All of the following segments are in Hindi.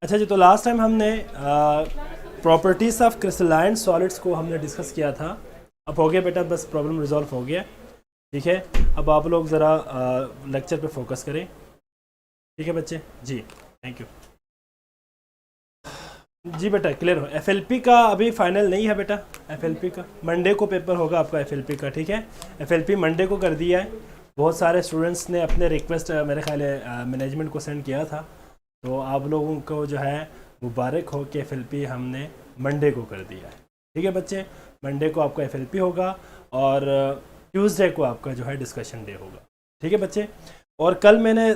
अच्छा जी, तो लास्ट टाइम हमने प्रॉपर्टीज़ ऑफ क्रिस्टलाइन सॉलिड्स को हमने डिस्कस किया था। अब हो गया बेटा, बस प्रॉब्लम रिजॉल्व हो गया। ठीक है, अब आप लोग ज़रा लेक्चर पे फोकस करें। ठीक है बच्चे जी, थैंक यू जी। बेटा क्लियर हो? एफएलपी का अभी फाइनल नहीं है बेटा, एफएलपी का मंडे को पेपर होगा आपका एफएलपी का। ठीक है, एफएलपी मंडे को कर दिया है। बहुत सारे स्टूडेंट्स ने अपने रिक्वेस्ट मेरे ख्याल है मैनेजमेंट को सेंड किया था, तो आप लोगों को जो है मुबारक हो कि एफएलपी हमने मंडे को कर दिया है। ठीक है बच्चे, मंडे को आपका एफएलपी होगा और ट्यूसडे को आपका जो है डिस्कशन डे होगा। ठीक है बच्चे, और कल मैंने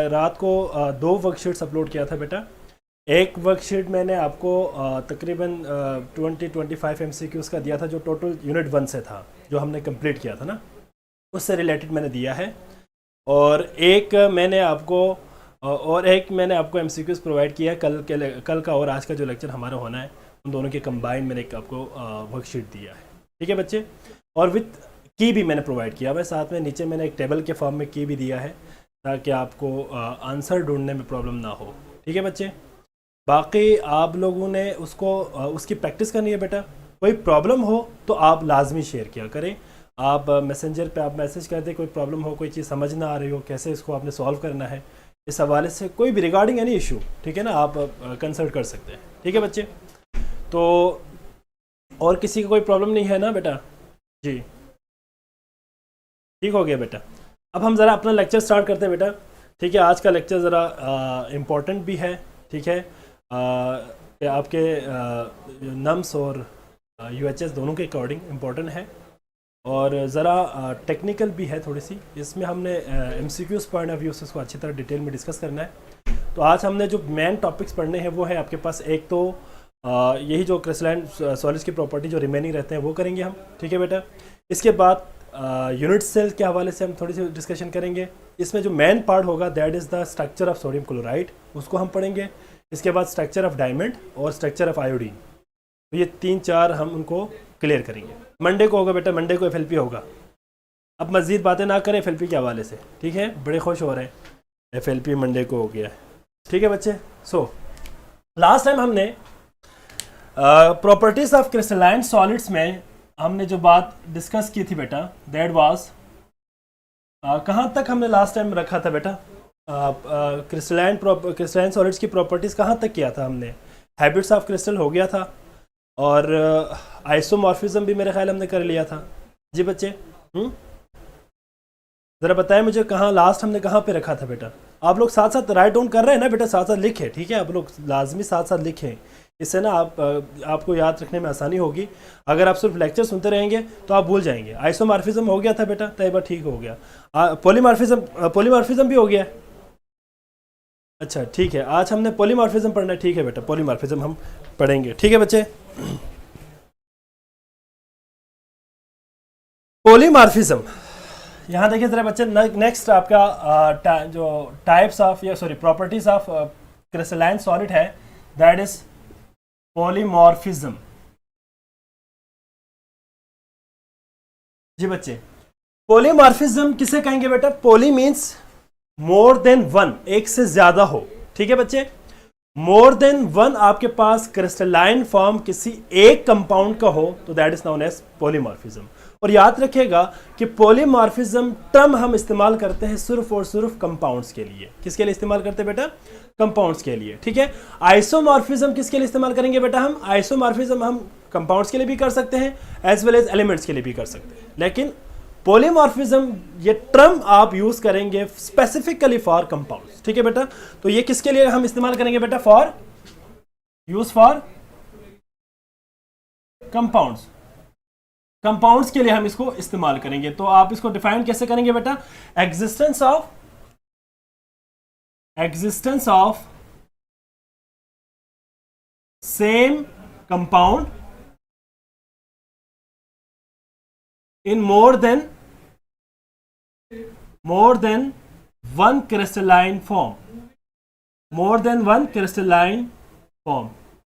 रात को 2 वर्कशीट्स अपलोड किया था बेटा। एक वर्कशीट मैंने आपको तकरीबन 20-25 MCQs का दिया था, जो टोटल यूनिट 1 से था, जो हमने कंप्लीट किया था ना, उससे रिलेटेड मैंने दिया है। और एक मैंने आपको MCQs प्रोवाइड किया है कल का और आज का जो लेक्चर हमारा होना है, उन दोनों के कंबाइन मैंने एक आपको वर्कशीट दिया है। ठीक है बच्चे, और विथ की भी मैंने प्रोवाइड किया हुआ है साथ में। नीचे मैंने एक टेबल के फॉर्म में की भी दिया है ताकि आपको आंसर ढूंढने में प्रॉब्लम ना हो। ठीक है बच्चे, बाकी आप लोगों ने उसकी प्रैक्टिस करनी है बेटा। कोई प्रॉब्लम हो तो आप लाजमी शेयर किया करें। आप मैसेंजर पे आप मैसेज कर दें, कोई प्रॉब्लम हो, कोई चीज़ समझ ना आ रही हो, कैसे इसको आपने सॉल्व करना है, इस हवाले से कोई भी रिगार्डिंग एनी इशू, ठीक है ना, आप कंसल्ट कर सकते हैं। ठीक है बच्चे, तो और किसी का कोई प्रॉब्लम नहीं है ना बेटा? जी ठीक हो गया बेटा। अब हम ज़रा अपना लेक्चर स्टार्ट करते हैं बेटा। ठीक है, आज का लेक्चर ज़रा इम्पोर्टेंट भी है। ठीक है, आपके नम्स और UHS दोनों के अकॉर्डिंग इम्पोर्टेंट है, और ज़रा टेक्निकल भी है थोड़ी सी। इसमें हमने MCQs पॉइंट ऑफ व्यू से इसको अच्छी तरह डिटेल में डिस्कस करना है। तो आज हमने जो मेन टॉपिक्स पढ़ने हैं वो है आपके पास, एक तो यही जो क्रिस्टलाइन सॉलिड्स की प्रॉपर्टी जो रिमेनिंग रहते हैं वो करेंगे हम। ठीक है बेटा, इसके बाद यूनिट सेल के हवाले से हम थोड़ी सी डिस्कशन करेंगे। इसमें जो मेन पार्ट होगा that is the structure of sodium chloride, उसको हम पढ़ेंगे। इसके बाद स्ट्रक्चर ऑफ डायमंड और स्ट्रक्चर ऑफ आयोडीन, तो ये 3-4 हम उनको क्लियर करेंगे। मंडे को होगा बेटा, मंडे को FLP होगा। अब मज़ीद बातें ना करें FLP के हवाले से, ठीक है? बड़े खुश हो रहे हैं, FLP मंडे को हो गया है। ठीक है बच्चे, सो लास्ट टाइम हमने प्रॉपर्टीज़ ऑफ क्रिस्टलाइन सॉलिड्स में हमने जो बात डिस्कस की थी बेटा, दैट वाज कहाँ तक हमने लास्ट टाइम रखा था बेटा? क्रिस्टलाइन सॉलिड्स की प्रॉपर्टीज़ कहाँ तक किया था हमने? हैबिट्स ऑफ क्रिस्टल हो गया था, और आइसोमॉर्फिज्म भी मेरे ख्याल हमने कर लिया था। जी बच्चे, ज़रा बताएं मुझे कहाँ लास्ट हमने कहाँ पे रखा था बेटा? आप लोग साथ साथ राइट डाउन कर रहे हैं ना बेटा, साथ साथ लिखें। ठीक है, आप लोग लाजमी साथ साथ लिखें, इससे ना आपको याद रखने में आसानी होगी। अगर आप सिर्फ लेक्चर सुनते रहेंगे तो आप भूल जाएंगे। आइसोमॉर्फिज्म हो गया था बेटा, तैयबा ठीक हो गया। पॉलीमॉर्फिज्म भी हो गया। अच्छा ठीक है, आज हमने पॉलीमॉर्फिज्म पढ़ना है। ठीक है बेटा, पॉलीमॉर्फिज्म हम पढ़ेंगे। ठीक है बच्चे, पॉलीमॉर्फिज्म यहाँ देखिए जरा बच्चे। नेक्स्ट आपका जो types of properties of crystalline solid है, दैट इज पॉलीमॉर्फिज्म। जी बच्चे, पॉलीमॉर्फिज्म किसे कहेंगे बेटा? Poly means more than one, एक से ज्यादा हो। ठीक है बच्चे, मोर देन वन आपके पास क्रिस्टलाइन फॉर्म किसी एक कंपाउंड का हो तो that is known as polymorphism. और याद रखिएगा कि पॉलीमॉर्फिज्म टर्म हम इस्तेमाल करते हैं सिर्फ और सिर्फ कंपाउंड्स के लिए। किसके लिए इस्तेमाल करते हैं बेटा? कंपाउंड्स के लिए। ठीक है, आइसोमॉर्फिज्म किसके लिए इस्तेमाल करेंगे बेटा? हम आइसोमॉर्फिज्म हम कंपाउंड्स के लिए भी कर सकते हैं एज वेल एज एलिमेंट्स के लिए भी कर सकते हैं, लेकिन पॉलीमॉर्फिज्म ये टर्म आप यूज करेंगे स्पेसिफिकली फॉर कंपाउंड्स। ठीक है बेटा, तो ये किसके लिए हम इस्तेमाल करेंगे बेटा? For compounds. कंपाउंड्स के लिए हम इसको इस्तेमाल करेंगे। तो आप इसको डिफाइन कैसे करेंगे बेटा? Existence of same compound in more than one crystalline form,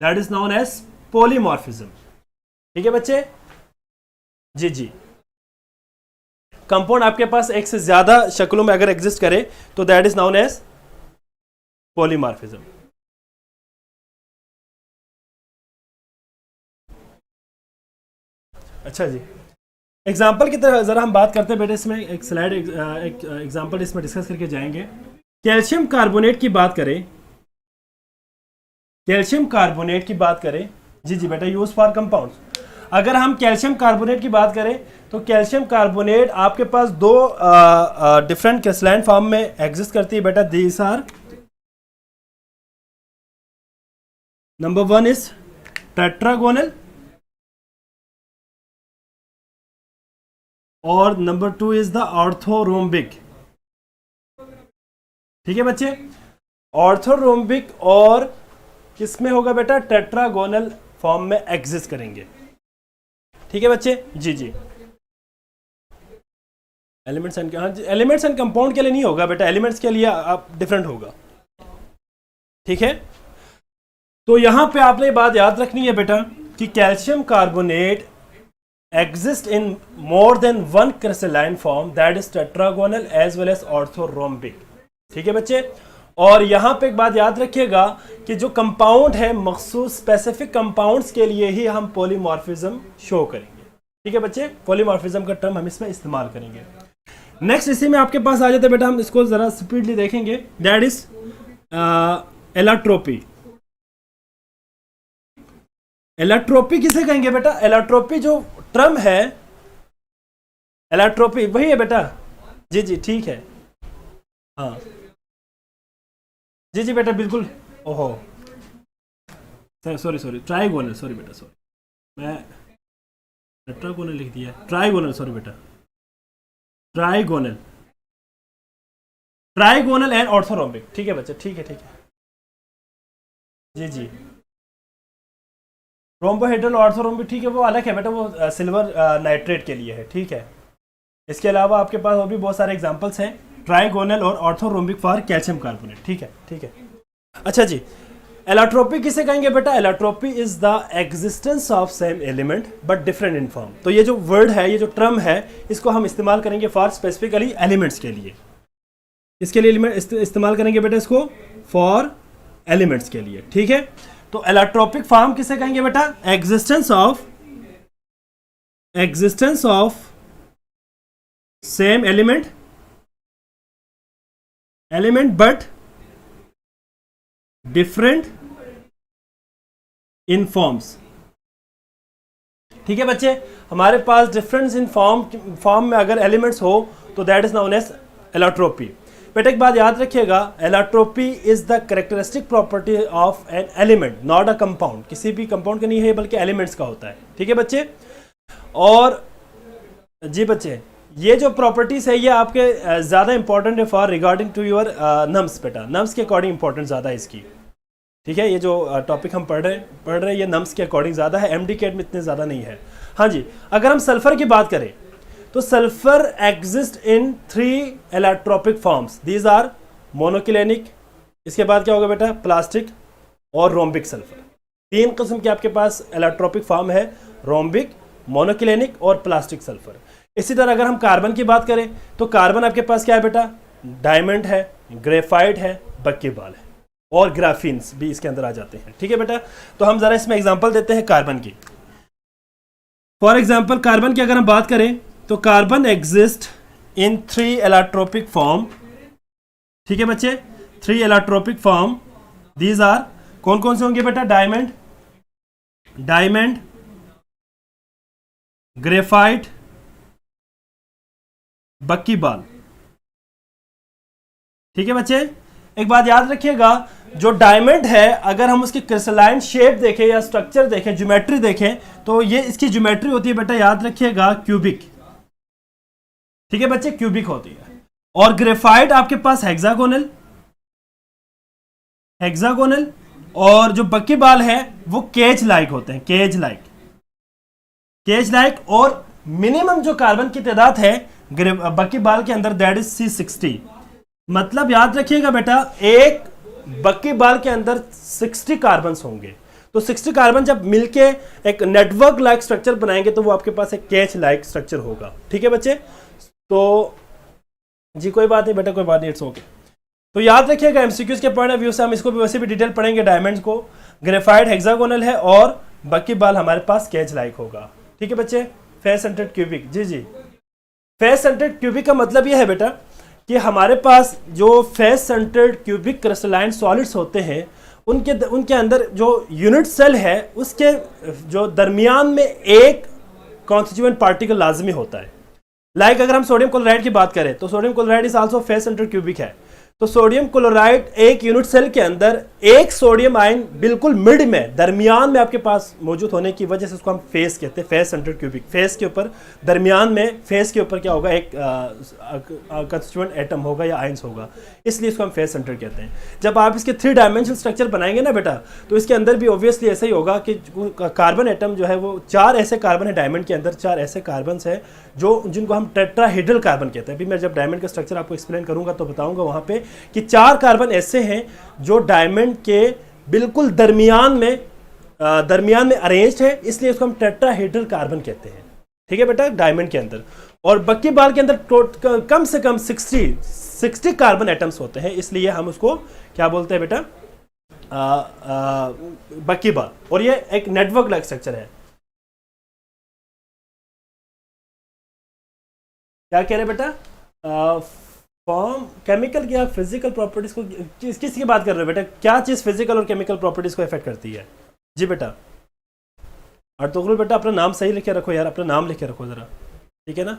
that is known as polymorphism. ठीक है बच्चे? जी जी, कंपाउंड आपके पास एक से ज्यादा शक्लों में अगर एग्जिस्ट करे तो that is known as polymorphism. अच्छा जी, एग्जाम्पल की तरह ज़रा हम बात करते हैं बेटे, इसमें एक स्लाइड एक एग्जाम्पल इसमें डिस्कस करके जाएंगे। कैल्शियम कार्बोनेट की बात करें, कैल्शियम कार्बोनेट की बात करें, जी जी बेटा, यूज फॉर कंपाउंड्स। अगर हम कैल्शियम कार्बोनेट की बात करें तो कैल्शियम कार्बोनेट आपके पास दो डिफरेंट क्रिस्टलाइन फॉर्म में एग्जिस्ट करती है बेटा। These are, number one is tetragonal और number two is the orthorhombic. ठीक है बच्चे, ऑर्थोरोम्बिक और किसमें होगा बेटा, टेट्रागोनल फॉर्म में एग्जिस्ट करेंगे। ठीक है बच्चे, जी जी। एलिमेंट्स एंड, हाँ जी, एलिमेंट्स एंड कंपाउंड के लिए नहीं होगा बेटा, एलिमेंट्स के लिए आप डिफरेंट होगा। ठीक है, तो यहां पे आपने ये बात याद रखनी है बेटा कि calcium carbonate exist in more than one crystalline form, that is tetragonal as well as orthorhombic। ठीक है बच्चे, और यहां पे एक बात याद रखिएगा कि जो कंपाउंड है मखसूस स्पेसिफिक कंपाउंड्स के लिए ही हम पॉलीमॉर्फिज्म शो करेंगे। ठीक है बच्चे, पॉलीमॉर्फिज्म का टर्म हम इसमें इस्तेमाल करेंगे। नेक्स्ट इसी में आपके पास आ जाते हैं बेटा, हम इसको जरा स्पीडली देखेंगे, दैट इज एलाट्रोपी। एलाट्रोपी किसे कहेंगे बेटा, एलाट्रोपी जो टर्म है, एलाट्रोपी वही है बेटा, जी जी ठीक है, हाँ जी जी बेटा बिल्कुल। ओहो सॉरी सॉरी, ट्राइगोनल, सॉरी बेटा सॉरी, मैं टेट्रागोनल लिख दिया, ट्राइगोनल, सॉरी बेटा, ट्राइगोनल, ट्राइगोनल एंड ऑर्थोरोम्बिक। ठीक है बच्चा, ठीक है ठीक है, जी जी। रोम्बोहेड्रल ऑर्थोरोम्बिक, ठीक है, वो अलग है बेटा, वो सिल्वर नाइट्रेट के लिए है। ठीक है, इसके अलावा आपके पास और भी बहुत सारे एग्जांपल्स हैं, ट्राइगोनल और ऑर्थोरोम्बिक फॉर कैल्शियम कार्बोनेट। ठीक है ठीक है, अच्छा जी। एलाट्रोपी किसे कहेंगे बेटा, allotropy is the existence of same element but different in form. तो ये जो वर्ड है, ये जो टर्म है, इसको हम इस्तेमाल करेंगे फॉर स्पेसिफिकली एलिमेंट्स के लिए। इसके लिए इस्तेमाल करेंगे बेटा इसको फॉर एलिमेंट्स के लिए। ठीक है, तो एलाट्रोपिक फॉर्म किसे कहेंगे बेटा, existence of same element but different in forms. ठीक है बच्चे, हमारे पास डिफरेंस इन फॉर्म में अगर एलिमेंट्स हो तो that is known as allotropy. बेटा एक बात याद रखिएगा, allotropy is the characteristic property of an element, not a compound. किसी भी कंपाउंड का नहीं है, बल्कि एलिमेंट्स का होता है। ठीक है बच्चे, और जी बच्चे, ये जो प्रॉपर्टीज है ये आपके ज़्यादा इंपॉर्टेंट है for regarding to your norms बेटा, नम्स के अकॉर्डिंग इंपॉर्टेंट ज़्यादा है इसकी। ठीक है, ये जो टॉपिक हम पढ़ रहे हैं ये नम्स के अकॉर्डिंग ज़्यादा है, एमडीकेट में इतने ज़्यादा नहीं है। हाँ जी, अगर हम सल्फर की बात करें तो sulphur exist in 3 allotropic forms, these are monoclinic, इसके बाद क्या होगा बेटा, प्लास्टिक और रोम्बिक सल्फर। 3 किस्म के आपके पास एलाट्रोपिक फॉर्म है, रोम्बिक, मोनोक्लिनिक और प्लास्टिक सल्फर। इसी तरह अगर हम कार्बन की बात करें तो कार्बन आपके पास क्या है बेटा, डायमंड है, ग्रेफाइट है, बक्कीबाल है, और ग्राफीन्स भी इसके अंदर आ जाते हैं। ठीक है बेटा, तो हम जरा इसमें एग्जांपल देते हैं कार्बन की। फॉर एग्जांपल कार्बन की अगर हम बात करें तो कार्बन एग्जिस्ट इन 3 एलाट्रोपिक फॉर्म। ठीक है बच्चे, 3 एलाट्रोपिक फॉर्म, दीज आर, कौन कौन से होंगे बेटा, डायमंड, ग्रेफाइट, बक्कीबाल। ठीक है बच्चे, एक बात याद रखिएगा, जो डायमंड है अगर हम उसकी क्रिस्टलाइन शेप देखें या स्ट्रक्चर देखें, ज्योमेट्री देखें, तो ये इसकी ज्योमेट्री होती है बेटा, याद रखिएगा, क्यूबिक। ठीक है बच्चे, क्यूबिक होती है। और ग्रेफाइट आपके पास हेक्सागोनल, और जो बक्कीबाल है वो केज लाइक होते हैं, केज लाइक। और मिनिमम जो कार्बन की तादाद है बक्कीबाल के अंदर, दैट इज C60। मतलब याद रखिएगा बेटा, एक बक्कीबाल के अंदर 60 कार्बन होंगे। तो 60 कार्बन जब मिलके एक नेटवर्क लाइक स्ट्रक्चर बनाएंगे तो वो आपके पास एक केज लाइक स्ट्रक्चर होगा। ठीक है बच्चे, तो जी कोई बात नहीं बेटा, कोई बात नहीं, इट्स ओके। तो याद रखिएगा एमसीक्यूज के पॉइंट ऑफ व्यू से हम इसको भी वैसे भी डिटेल पढ़ेंगे। डायमंड्स को, ग्रेफाइट हेक्सागोनल है और बक्कीबाल हमारे पास केज लाइक होगा। ठीक है बच्चे, फेस सेंटर्ड क्यूबिक, जी जी। फेस सेंटर्ड क्यूबिक का मतलब ये है बेटा कि हमारे पास जो face centred cubic crystalline solids होते हैं उनके अंदर जो यूनिट सेल है उसके जो दरमियान में एक कॉन्स्टिट्यूएंट पार्टिकल लाजमी होता है। लाइक अगर हम सोडियम क्लोराइड की बात करें तो sodium chloride is also face centred cubic है। तो सोडियम क्लोराइड एक यूनिट सेल के अंदर एक सोडियम आयन बिल्कुल मिड में दरमियान में आपके पास मौजूद होने की वजह से उसको हम फेस कहते हैं, फेस सेंटर्ड क्यूबिक। फेस के ऊपर दरमियान में फेस के ऊपर क्या होगा, एक कंस्टिट्यूएंट एटम होगा या आयंस होगा, इसलिए इसको हम फेस सेंटर्ड कहते हैं। जब आप इसके 3 डायमेंशनल स्ट्रक्चर बनाएंगे ना बेटा, तो इसके अंदर भी ऑब्वियसली ऐसा ही होगा कि कार्बन एटम जो है वो 4 ऐसे कार्बन है डायमंड के अंदर, 4 ऐसे कार्बन है जिनको हम टेट्राहेड्रल कार्बन कहते हैं। अभी मैं जब डायमंड का स्ट्रक्चर आपको एक्सप्लेन करूंगा तो बताऊंगा वहां पे कि 4 कार्बन ऐसे हैं जो डायमंड के बिल्कुल दरमियान में अरेंज्ड है, इसलिए इसको हम टेट्राहेड्रल कार्बन कहते हैं। ठीक है बेटा, डायमंड के अंदर। और बक्की बाल के अंदर कम से कम 60 कार्बन एटम्स होते हैं, इसलिए हम उसको क्या बोलते हैं बेटा, बक्की बाल। और ये एक नेटवर्क लाइक स्ट्रक्चर है। क्या कह रहे हैं बेटा, फॉर्म केमिकल की फिजिकल प्रॉपर्टीज को किसकी बात कर रहे हो बेटा, क्या चीज फिजिकल और केमिकल प्रॉपर्टीज को इफेक्ट करती है? जी बेटा, अर्तुगरुल बेटा अपना नाम सही लिखे रखो यार, अपना नाम लिखे रखो जरा, ठीक है ना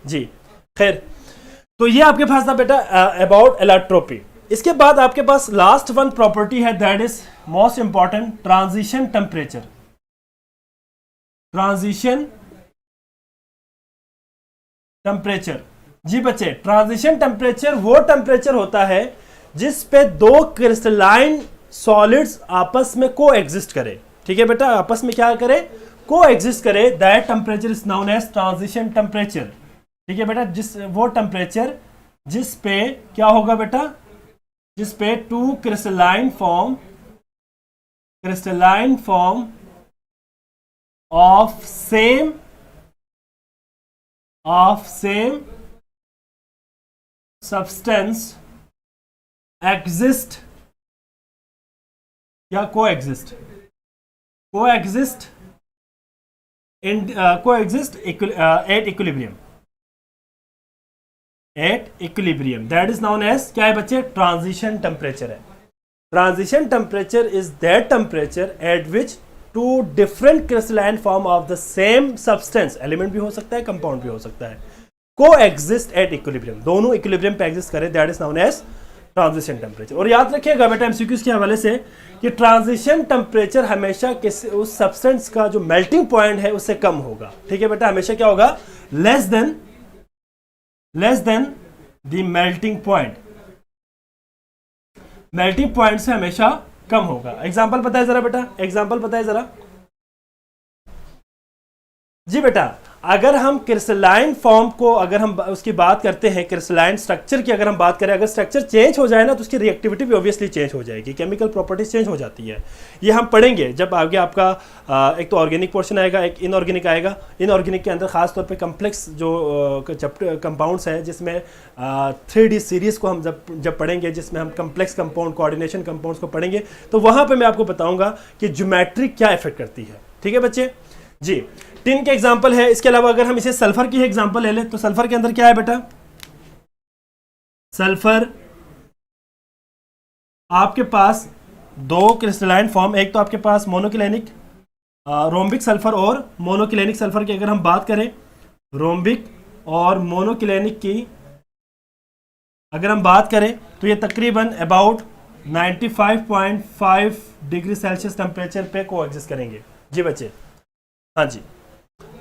जी। खैर, तो ये आपके पास था बेटा अबाउट एलोट्रोपी। इसके बाद आपके पास लास्ट वन प्रॉपर्टी है, that is most important, transition temperature. Transition temperature, जी बच्चे, ट्रांजिशन टेम्परेचर वो टेम्परेचर होता है जिस पे 2 क्रिस्टलाइन सॉलिड्स आपस में को एग्जिस्ट करे। ठीक है बेटा, आपस में क्या करे, को एग्जिस्ट करे, that temperature is known as transition temperature. ठीक है बेटा, वो टेम्परेचर जिस पे क्या होगा बेटा, जिस पे 2 crystalline form of same substance exist या coexist at equilibrium, that is known as क्या है बच्चे, ट्रांजिशन टेम्परेचर है। Transition temperature is that temperature at which 2 different crystalline form of the same substance, element भी हो सकता है, कंपाउंड भी हो सकता है, coexist at equilibrium, दोनों इक्विलिब्रियम पे एग्जिस्ट करें, that is known as transition temperature. और याद रखिएगा बेटा एमसीक्यूज के हवाले से कि ट्रांजिशन टेम्परेचर हमेशा किसी उस सब्सटेंस का जो मेल्टिंग पॉइंट है उससे कम होगा। ठीक है बेटा, हमेशा क्या होगा, less than the melting point, melting point से हमेशा कम होगा। एग्जाम्पल बताए जरा बेटा, एग्जाम्पल बताए जरा। जी बेटा, अगर हम क्रिस्टलाइन फॉर्म को, अगर हम उसकी बात करते हैं, क्रिस्टलाइन स्ट्रक्चर की अगर हम बात करें, अगर स्ट्रक्चर चेंज हो जाए ना तो उसकी रिएक्टिविटी भी ऑब्वियसली चेंज हो जाएगी, केमिकल प्रॉपर्टीज चेंज हो जाती है। ये हम पढ़ेंगे जब आगे आपका एक तो ऑर्गेनिक पोर्शन आएगा, एक इनऑर्गेनिक आएगा। इनऑर्गेनिक के अंदर खास तौर पे कम्प्लेक्स जो कंपाउंड्स है, जिसमें 3D सीरीज को हम जब पढ़ेंगे, जिसमें हम कम्प्लेक्स कंपाउंड, कोऑर्डिनेशन कंपाउंड्स को पढ़ेंगे, तो वहाँ पर मैं आपको बताऊँगा कि ज्योमेट्री क्या इफेक्ट करती है। ठीक है बच्चे जी, टिन के एग्जांपल है। इसके अलावा अगर हम इसे सल्फर की एग्जांपल ले लें तो सल्फर के अंदर क्या है बेटा, सल्फर आपके पास 2 क्रिस्टलाइन फॉर्म, एक तो आपके पास मोनोक्लिनिक रोम्बिक सल्फर और मोनोक्लिनिक सल्फर की अगर हम बात करें, रोम्बिक और मोनोक्लिनिक की अगर हम बात करें तो ये तकरीबन अबाउट 95.5 डिग्री सेल्सियस टेम्परेचर पे को एग्जिस्ट करेंगे। जी बच्चे, हाँ जी।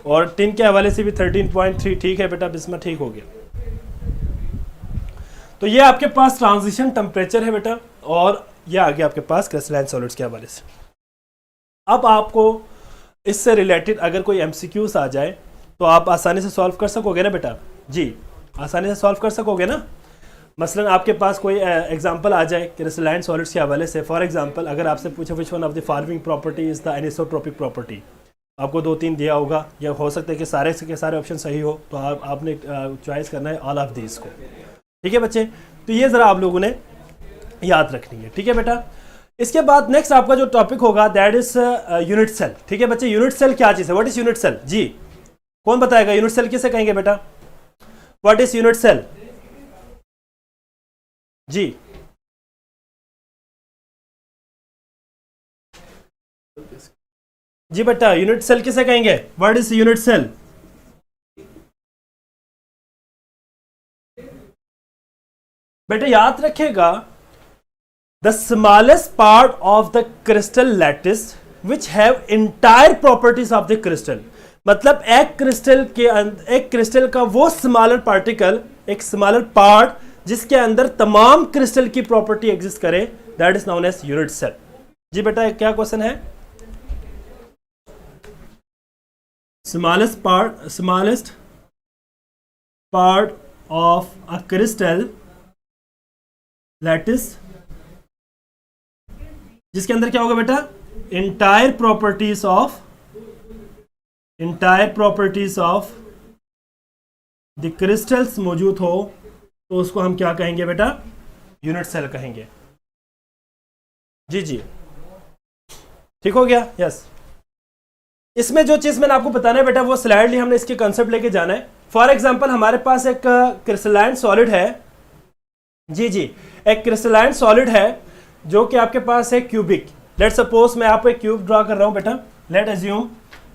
और टिन के हवाले से भी 13.3, ठीक है बेटा, बिस्मा ठीक हो गया। तो ये आपके पास ट्रांजिशन टेम्परेचर है बेटा, और ये आगे आपके पास क्रिस्टलाइन सॉलिड्स के हवाले से। अब आपको इससे रिलेटेड अगर कोई एमसीक्यूज आ जाए तो आप आसानी से सॉल्व कर सकोगे ना बेटा? जी, आसानी से सॉल्व कर सकोगे ना। मसलन आपके पास कोई एग्जांपल आ जाए क्रिस्टलाइन सॉलिड्स के हवाले से, फॉर एग्जांपल अगर आपसे पूछे which one of the following property is the anisotropic property, आपको 2-3 दिया होगा, या हो सकता है कि सारे के सारे ऑप्शन सही हो, तो आपने चॉइस करना है ऑल ऑफ दीज को। ठीक है बच्चे, तो ये ज़रा आप लोगों ने याद रखनी है। ठीक है बेटा, इसके बाद नेक्स्ट आपका जो टॉपिक होगा दैट इज यूनिट सेल। ठीक है बच्चे, यूनिट सेल क्या चीज़ है, व्हाट इज यूनिट सेल? जी, कौन बताएगा यूनिट सेल किसे कहेंगे बेटा? What is unit cell? जी जी बेटा, यूनिट सेल किसे कहेंगे? What is unit cell? बेटा याद रखिएगा, the smallest part of the crystal lattice which have entire properties of the crystal. मतलब एक क्रिस्टल का वो स्मॉलर पार्टिकल, एक स्मॉलर पार्ट जिसके अंदर तमाम क्रिस्टल की प्रॉपर्टी एग्जिस्ट करे, that is known as unit cell. जी बेटा क्या क्वेश्चन है? Smallest part of a crystal lattice, जिसके अंदर क्या होगा बेटा? Entire properties of the crystals मौजूद हो, तो उसको हम क्या कहेंगे बेटा? यूनिट सेल कहेंगे। जी जी ठीक हो गया? यस। इसमें जो चीज मैंने आपको बताना है बेटा, वो स्लाइडली हमने इसके कंसेप्ट लेके जाना है। फॉर एग्जांपल हमारे पास एक क्रिस्टलाइन सॉलिड है। जी जी, एक क्रिस्टलाइन सॉलिड है जो कि आपके पास है क्यूबिक। लेट सपोज मैं आपको एक क्यूब ड्रॉ कर रहा हूं बेटा। लेट एज्यूम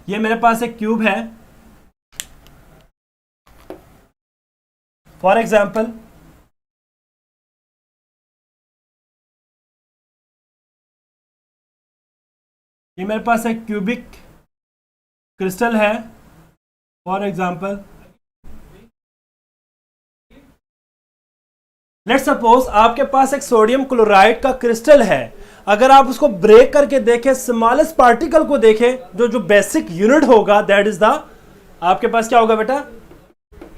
ये मेरे पास एक क्यूब है। फॉर एग्जांपल ये मेरे पास एक क्यूबिक क्रिस्टल है। फॉर एग्जांपल लेट सपोज आपके पास एक सोडियम क्लोराइड का क्रिस्टल है। अगर आप उसको ब्रेक करके देखें, स्मॉलेस्ट पार्टिकल को देखें, जो बेसिक यूनिट होगा, दैट इज द आपके पास क्या होगा बेटा?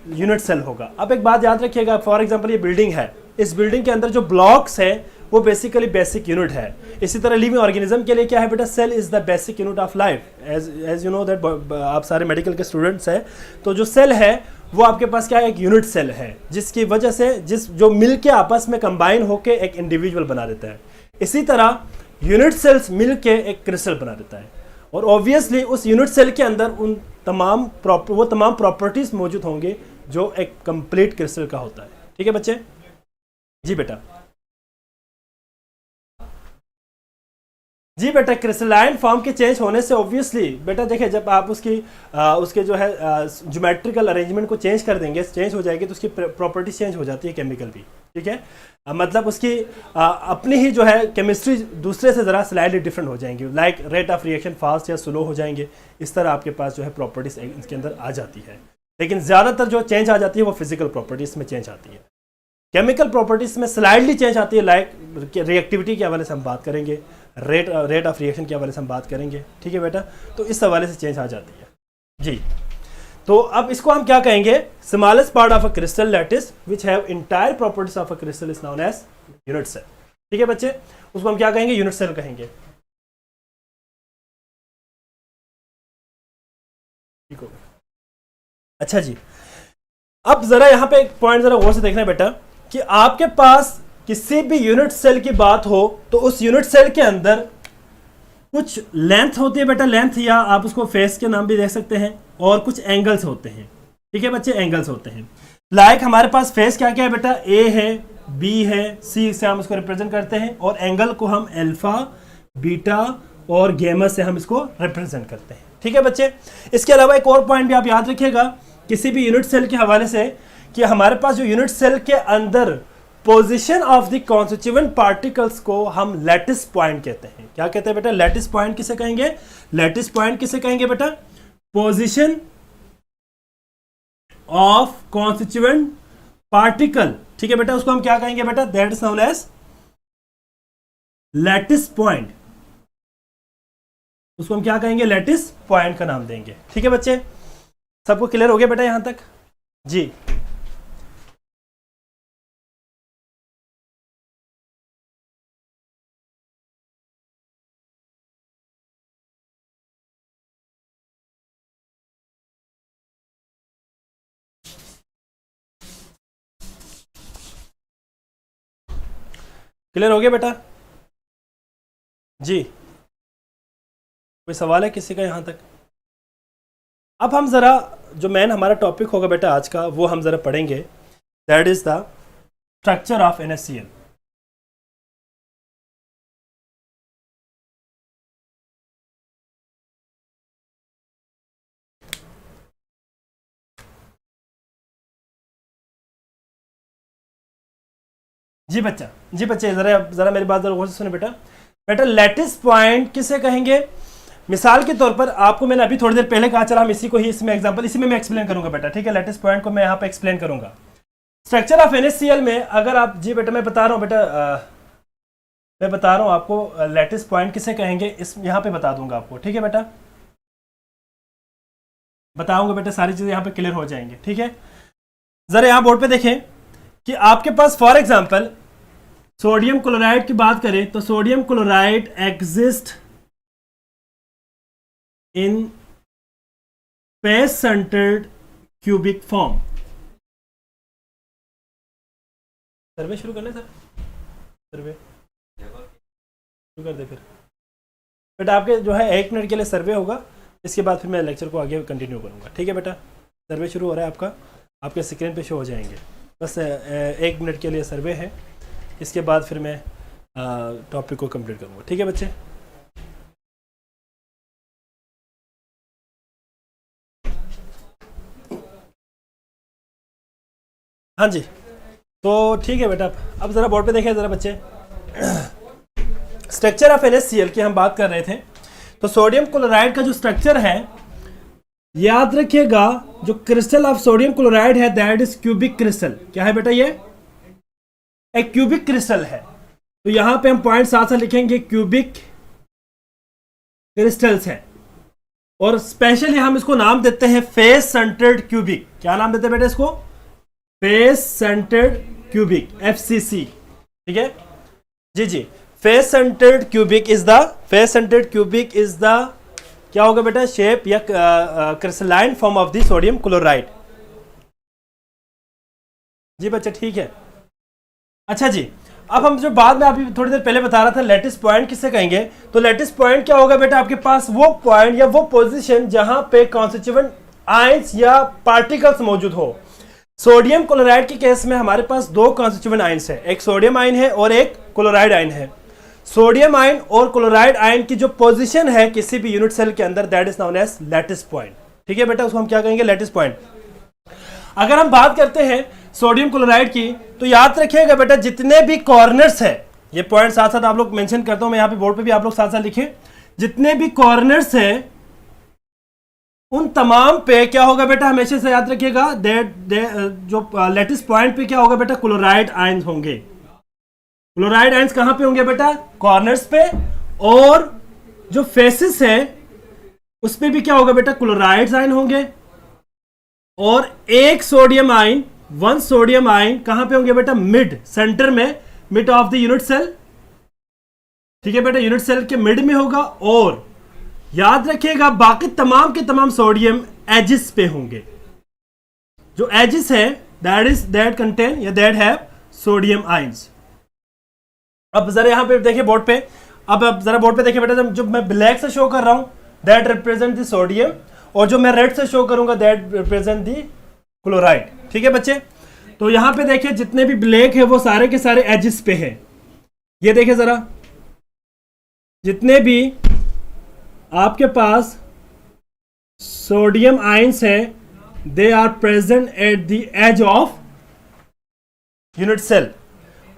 यूनिट सेल होगा। अब एक बात याद रखिएगा, फॉर एग्जांपल ये बिल्डिंग है, इस बिल्डिंग के अंदर जो ब्लॉक्स है वो बेसिकली बेसिक यूनिट है। इसी तरह लिविंग ऑर्गेनिज्म के लिए क्या है बेटा? Cell is the basic unit of life. As you know that, आप सारे मेडिकल के स्टूडेंट्स हैं, तो जो सेल है वो आपके पास क्या है? एक यूनिट सेल है, जिसकी वजह से जो मिलके आपस में कंबाइन होके एक इंडिविजुअल बना देता है। इसी तरह यूनिट सेल्स मिलके एक क्रिस्टल बना देता है, और ऑब्वियसली उस यूनिट सेल के अंदर वो तमाम प्रॉपर्टीज मौजूद होंगे जो एक कंप्लीट क्रिस्टल का होता है। ठीक है बच्चे? जी बेटा। जी बेटा, क्रिस्टलाइन फॉर्म के चेंज होने से ऑब्वियसली बेटा देखिए, जब आप उसके जो है ज्योमेट्रिकल अरेंजमेंट को चेंज कर देंगे, चेंज हो जाएगी, तो उसकी प्रॉपर्टी चेंज हो जाती है, केमिकल भी। ठीक है? मतलब उसकी अपनी ही जो है केमिस्ट्री दूसरे से ज़रा स्लाइडली डिफरेंट हो जाएंगी। Like rate of reaction fast या स्लो हो जाएंगे। इस तरह आपके पास जो है प्रॉपर्टीज इसके अंदर आ जाती है। लेकिन ज़्यादातर जो चेंज आ जाती है वो फिजिकल प्रॉपर्टीज में चेंज आती है। केमिकल प्रॉपर्टीज में स्लाइडली चेंज आती है। लाइक रिएक्टिविटी के हवाले से हम बात करेंगे, रेट ऑफ रिएक्शन के हवाले से हम बात करेंगे। ठीक है बेटा? तो इस हवाले से चेंज आ जाती है। जी, तो अब इसको हम क्या कहेंगे? Smallest part of a crystal lattice which have entire properties of a crystal is known as unit cell. ठीक है बच्चे? उसको हम क्या कहेंगे? यूनिट सेल कहेंगे। ठीक हो गया? अच्छा जी, अब जरा यहां पे एक पॉइंट जरा गौर से देखना है बेटा, कि आपके पास किसी भी यूनिट सेल की बात हो तो उस यूनिट सेल के अंदर कुछ लेंथ होती है बेटा, लेंथ, या आप उसको फेस के नाम भी देख सकते हैं, और कुछ एंगल्स होते हैं। ठीक है बच्चे? एंगल्स होते हैं। लाइक हमारे पास फेस क्या क्या है बेटा? ए है, बी है, सी से हम इसको रिप्रेजेंट करते हैं, और एंगल को हम अल्फा, बीटा और गैमा से हम इसको रिप्रेजेंट करते हैं। ठीक है बच्चे? इसके अलावा एक और पॉइंट भी आप याद रखिएगा किसी भी यूनिट सेल के हवाले से, कि हमारे पास जो यूनिट सेल के अंदर position of the constituent particles को हम लैटिस पॉइंट कहते हैं। क्या कहते हैं बेटा? लैटिस पॉइंट किसे कहेंगे? लैटिस पॉइंट किसे कहेंगे बेटा? Position of constituent particle. ठीक है बेटा? उसको हम क्या कहेंगे बेटा? That is known as lattice point. उसको हम क्या कहेंगे? लैटिस पॉइंट का नाम देंगे। ठीक है बच्चे? सबको क्लियर हो गया बेटा यहां तक? जी क्लियर हो गया बेटा? जी, कोई सवाल है किसी का यहां तक? अब हम ज़रा जो मेन हमारा टॉपिक होगा बेटा आज का, वो हम ज़रा पढ़ेंगे, that is the structure of NaCl। जी बच्चा, जी बच्चे, ज़रा ज़रा मेरी बात ज़रा गौर से सुने बेटा। बेटा लैटिस पॉइंट किसे कहेंगे? मिसाल के तौर पर आपको मैंने अभी थोड़ी देर पहले कहा, चला हम इसी को ही इसमें एग्जांपल इसी में मैं एक्सप्लेन करूंगा बेटा, ठीक है। लैटिस पॉइंट को मैं यहाँ पे एक्सप्लेन करूंगा। स्ट्रक्चर ऑफ NaCl में अगर आप, जी बेटा मैं बता रहा हूँ बेटा, मैं बता रहा हूँ आपको लैटिस पॉइंट किसे कहेंगे, इस यहाँ पे बता दूंगा आपको, ठीक है बेटा, बताऊंगा बेटा, सारी चीज़ें यहाँ पे क्लियर हो जाएंगी, ठीक है। ज़रा यहाँ बोर्ड पे देखें कि आपके पास फॉर एग्जांपल सोडियम क्लोराइड की बात करें तो sodium chloride exist in face centred cubic form. Survey शुरू करना है सर, सर्वे शुरू कर दे फिर बेटा। आपके जो है 1 मिनट के लिए सर्वे होगा, इसके बाद फिर मैं लेक्चर को आगे कंटिन्यू करूंगा, ठीक है बेटा। सर्वे शुरू हो रहा है आपका, आपके स्क्रीन पे शो हो जाएंगे, बस 1 मिनट के लिए सर्वे है, इसके बाद फिर मैं टॉपिक को कंप्लीट करूंगा, ठीक है बच्चे। हाँ जी, तो ठीक है बेटा, अब ज़रा बोर्ड पे देखें ज़रा बच्चे। स्ट्रक्चर ऑफ NaCl की हम बात कर रहे थे, तो सोडियम क्लोराइड का जो स्ट्रक्चर है, याद रखिएगा, जो क्रिस्टल ऑफ सोडियम क्लोराइड है दैट इज क्यूबिक क्रिस्टल। क्या है बेटा? ये एक क्यूबिक क्रिस्टल है। तो यहां पे हम पॉइंट साथ साथ लिखेंगे, क्यूबिक क्रिस्टल्स है, और स्पेशली हम इसको नाम देते हैं फेस सेंटर्ड क्यूबिक। क्या नाम देते हैं बेटा इसको? फेस सेंटर्ड क्यूबिक, FCC, ठीक है जी जी। Face centred cubic is the, face centred cubic is the क्या होगा बेटा? शेप या crystalline form of the sodium chloride. जी बच्चा ठीक है। अच्छा जी, अब हम जो बाद में अभी थोड़ी देर पहले बता रहा था लैटिस पॉइंट किसे कहेंगे, तो लैटिस पॉइंट क्या होगा बेटा? आपके पास वो पॉइंट या वो पोजीशन जहां पे कॉन्स्टिट्यूएंट आयंस या पार्टिकल्स मौजूद हो। सोडियम क्लोराइड के केस में हमारे पास 2 कॉन्स्टिट्यूएंट आयंस है, एक सोडियम आयन है और एक क्लोराइड आयन है। सोडियम आयन और क्लोराइड आयन की जो पोजीशन है किसी भी यूनिट सेल के अंदर, that is known as lattice point, ठीक है बेटा, उसको हम क्या कहेंगे? Lattice point. अगर हम बात करते हैं सोडियम क्लोराइड की, तो याद रखिएगा बेटा, जितने भी कॉर्नर्स है, ये पॉइंट साथ साथ आप लोग मेंशन करता हूं मैं यहाँ पे बोर्ड पे भी, आप लोग साथ साथ लिखें, जितने भी कॉर्नर्स है उन तमाम पे क्या होगा बेटा? हमेशा से याद रखिएगा, जो लैटिस पॉइंट पे क्या होगा बेटा? क्लोराइड आयंस होंगे। क्लोराइड आयंस कहां पे होंगे बेटा? कॉर्नर्स पे। और जो फेसिस है उस पे भी क्या होगा बेटा? क्लोराइड आयन होंगे। और एक सोडियम आयन, 1 सोडियम आयन कहां पे होंगे बेटा? मिड, सेंटर में, mid of the unit cell, ठीक है बेटा, यूनिट सेल के मिड में होगा। और याद रखिएगा बाकी तमाम के तमाम सोडियम एजिस पे होंगे। जो एजिस है दैट कंटेन या दैट हैव सोडियम आयंस। अब जरा यहां पे देखिए बोर्ड पे, अब जरा बोर्ड पे देखिए बेटा, जो मैं ब्लैक से शो कर रहा हूं दैट रिप्रेजेंट द सोडियम, और जो मैं रेड से शो करूंगा दैट रिप्रेजेंट द क्लोराइड, ठीक है बच्चे। तो यहां पे देखिए जितने भी ब्लैक है वो सारे के सारे एजिस पे है। ये देखिए जरा, जितने भी आपके पास सोडियम आयंस है they are present at the edge of unit cell.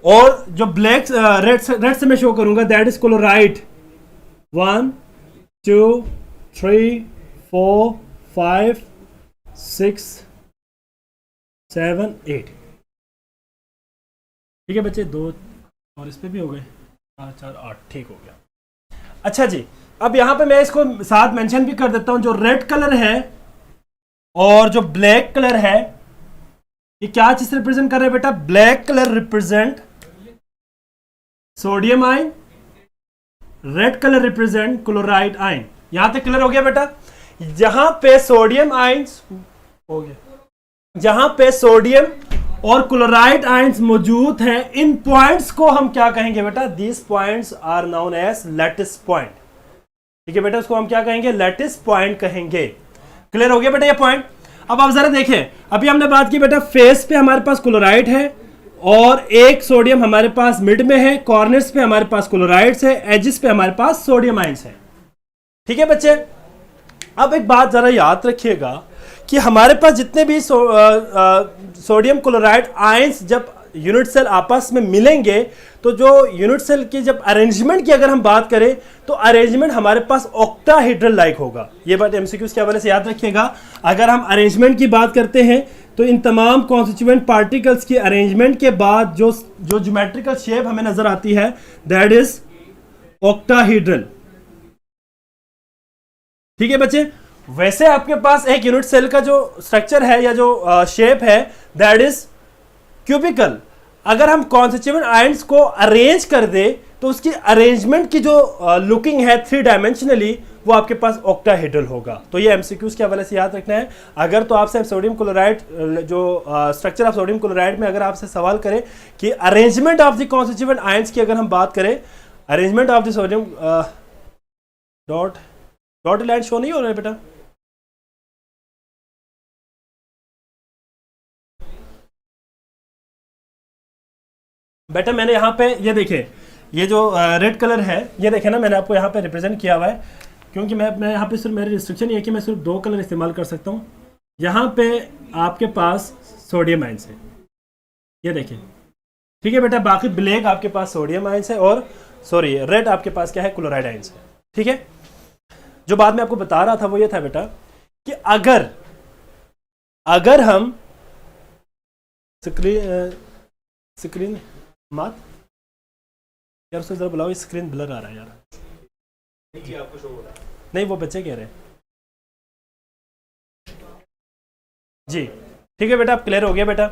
और जो ब्लैक रेड से मैं शो करूंगा दैट इज क्लोराइड। 1 2 3 4 5 6 7 8, ठीक है बच्चे। 2 और इस पे भी हो गए, 4 4 8, ठीक हो गया। अच्छा जी, अब यहां पे मैं इसको साथ मेंशन भी कर देता हूं, जो रेड कलर है और जो ब्लैक कलर है, ये क्या चीज रिप्रेजेंट कर रहे हैं बेटा? Black colour represent sodium ion, red colour represent chloride ion. यहां तक क्लियर हो गया बेटा? जहां पे सोडियम आयंस हो गया, जहां पे सोडियम और क्लोराइड आयंस मौजूद हैं, इन पॉइंट्स को हम क्या कहेंगे बेटा? These points are known as lattice point, ठीक है बेटा, उसको हम क्या कहेंगे? लैटिस पॉइंट कहेंगे। क्लियर हो गया बेटा ये पॉइंट। अब आप जरा देखें, अभी हमने बात की बेटा फेस पे हमारे पास क्लोराइड है और एक सोडियम हमारे पास मिड में है, कॉर्नर्स पे हमारे पास क्लोराइड्स है, एजिस पे हमारे पास सोडियम आयंस है। ठीक है बच्चे, अब एक बात जरा याद रखिएगा कि हमारे पास जितने भी सोडियम क्लोराइड आयंस जब यूनिट सेल आपस में मिलेंगे तो जो यूनिट सेल की जब अरेंजमेंट की अगर हम बात करें तो अरेंजमेंट हमारे पास ऑक्टाहेड्रल लाइक होगा। ये बात एमसीक्यूज के हवाले से याद रखिएगा। अगर हम अरेंजमेंट की बात करते हैं तो इन तमाम कॉन्स्टिट्यूएंट पार्टिकल्स की अरेंजमेंट के बाद जो ज्योमेट्रिकल शेप हमें नजर आती है दैट इज ऑक्टाहेड्रल। ठीक है बच्चे, वैसे आपके पास एक यूनिट सेल का जो स्ट्रक्चर है या जो शेप है दैट इज क्यूबिकल। अगर हम कॉन्स्टिट्यूएंट आयंस को अरेंज कर दे तो उसकी अरेंजमेंट की जो लुकिंग है 3 डायमेंशनली वो आपके पास ऑक्टाहेड्रल होगा। तो ये एमसीक्यूज के हवाले से याद रखना है। अगर तो आपसे सोडियम क्लोराइड जो स्ट्रक्चर ऑफ सोडियम क्लोराइड में अगर आपसे सवाल करें कि arrangement of the constituent ions की अगर हम बात करें, arrangement of the sodium dot line show नहीं हो रहा है बेटा, बेटा मैंने यहाँ पे ये देखे ये जो रेड कलर है ये देखे ना, मैंने आपको यहाँ पे रिप्रेजेंट किया हुआ है क्योंकि मैं यहाँ पे सिर्फ मेरी रिस्ट्रिक्शन ये है कि मैं सिर्फ 2 कलर इस्तेमाल कर सकता हूँ। यहाँ पे आपके पास सोडियम आयंस है, ये देखिए। ठीक है बेटा, बाकी ब्लैक आपके पास सोडियम आयंस है और सॉरी रेड आपके पास क्या है, क्लोराइड आयंस है। ठीक है, जो बात मैं आपको बता रहा था वो ये था बेटा कि अगर हम स्क्रीन मात यार उसको जरा बुलाओ, स्क्रीन ब्लर आ रहा है यार। आपको शो हो रहा है? नहीं, वो बच्चे कह रहे हैं जी। ठीक है बेटा, आप क्लियर हो गया बेटा।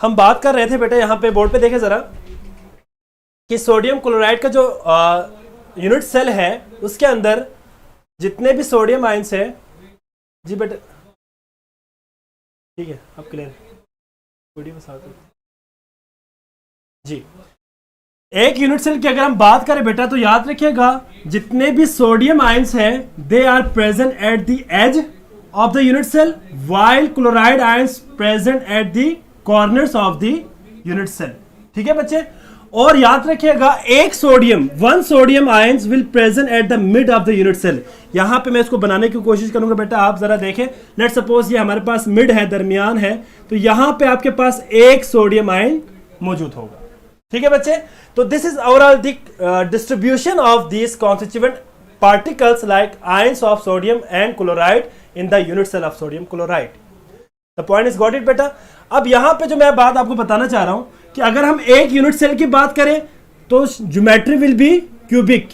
हम बात कर रहे थे बेटा, यहाँ पे बोर्ड पे देखें जरा कि सोडियम क्लोराइड का जो यूनिट सेल है उसके अंदर जितने भी सोडियम आयंस है जी बेटा। ठीक है, आप क्लियर वीडियो में साथ जी। एक यूनिट सेल की अगर हम बात करें बेटा तो याद रखिएगा जितने भी सोडियम आयंस हैं they are present at the edge of the unit cell while chloride ions present at the corners of the unit cell. ठीक है बच्चे, और याद रखिएगा one sodium ions will present at the mid of the unit cell. यहां पे मैं इसको बनाने की कोशिश करूंगा बेटा, आप जरा देखें। लेट सपोज ये हमारे पास मिड है, दरमियान है, तो यहां पे आपके पास एक सोडियम आयन मौजूद होगा। ठीक है बच्चे, तो this is overall the distribution of this constituent particles like ions of sodium and chloride in the unit cell of sodium chloride. The point is got it बेटा। अब यहां पे जो मैं बात आपको बताना चाह रहा हूं कि अगर हम एक यूनिट सेल की बात करें तो ज्योमेट्री विल बी क्यूबिक।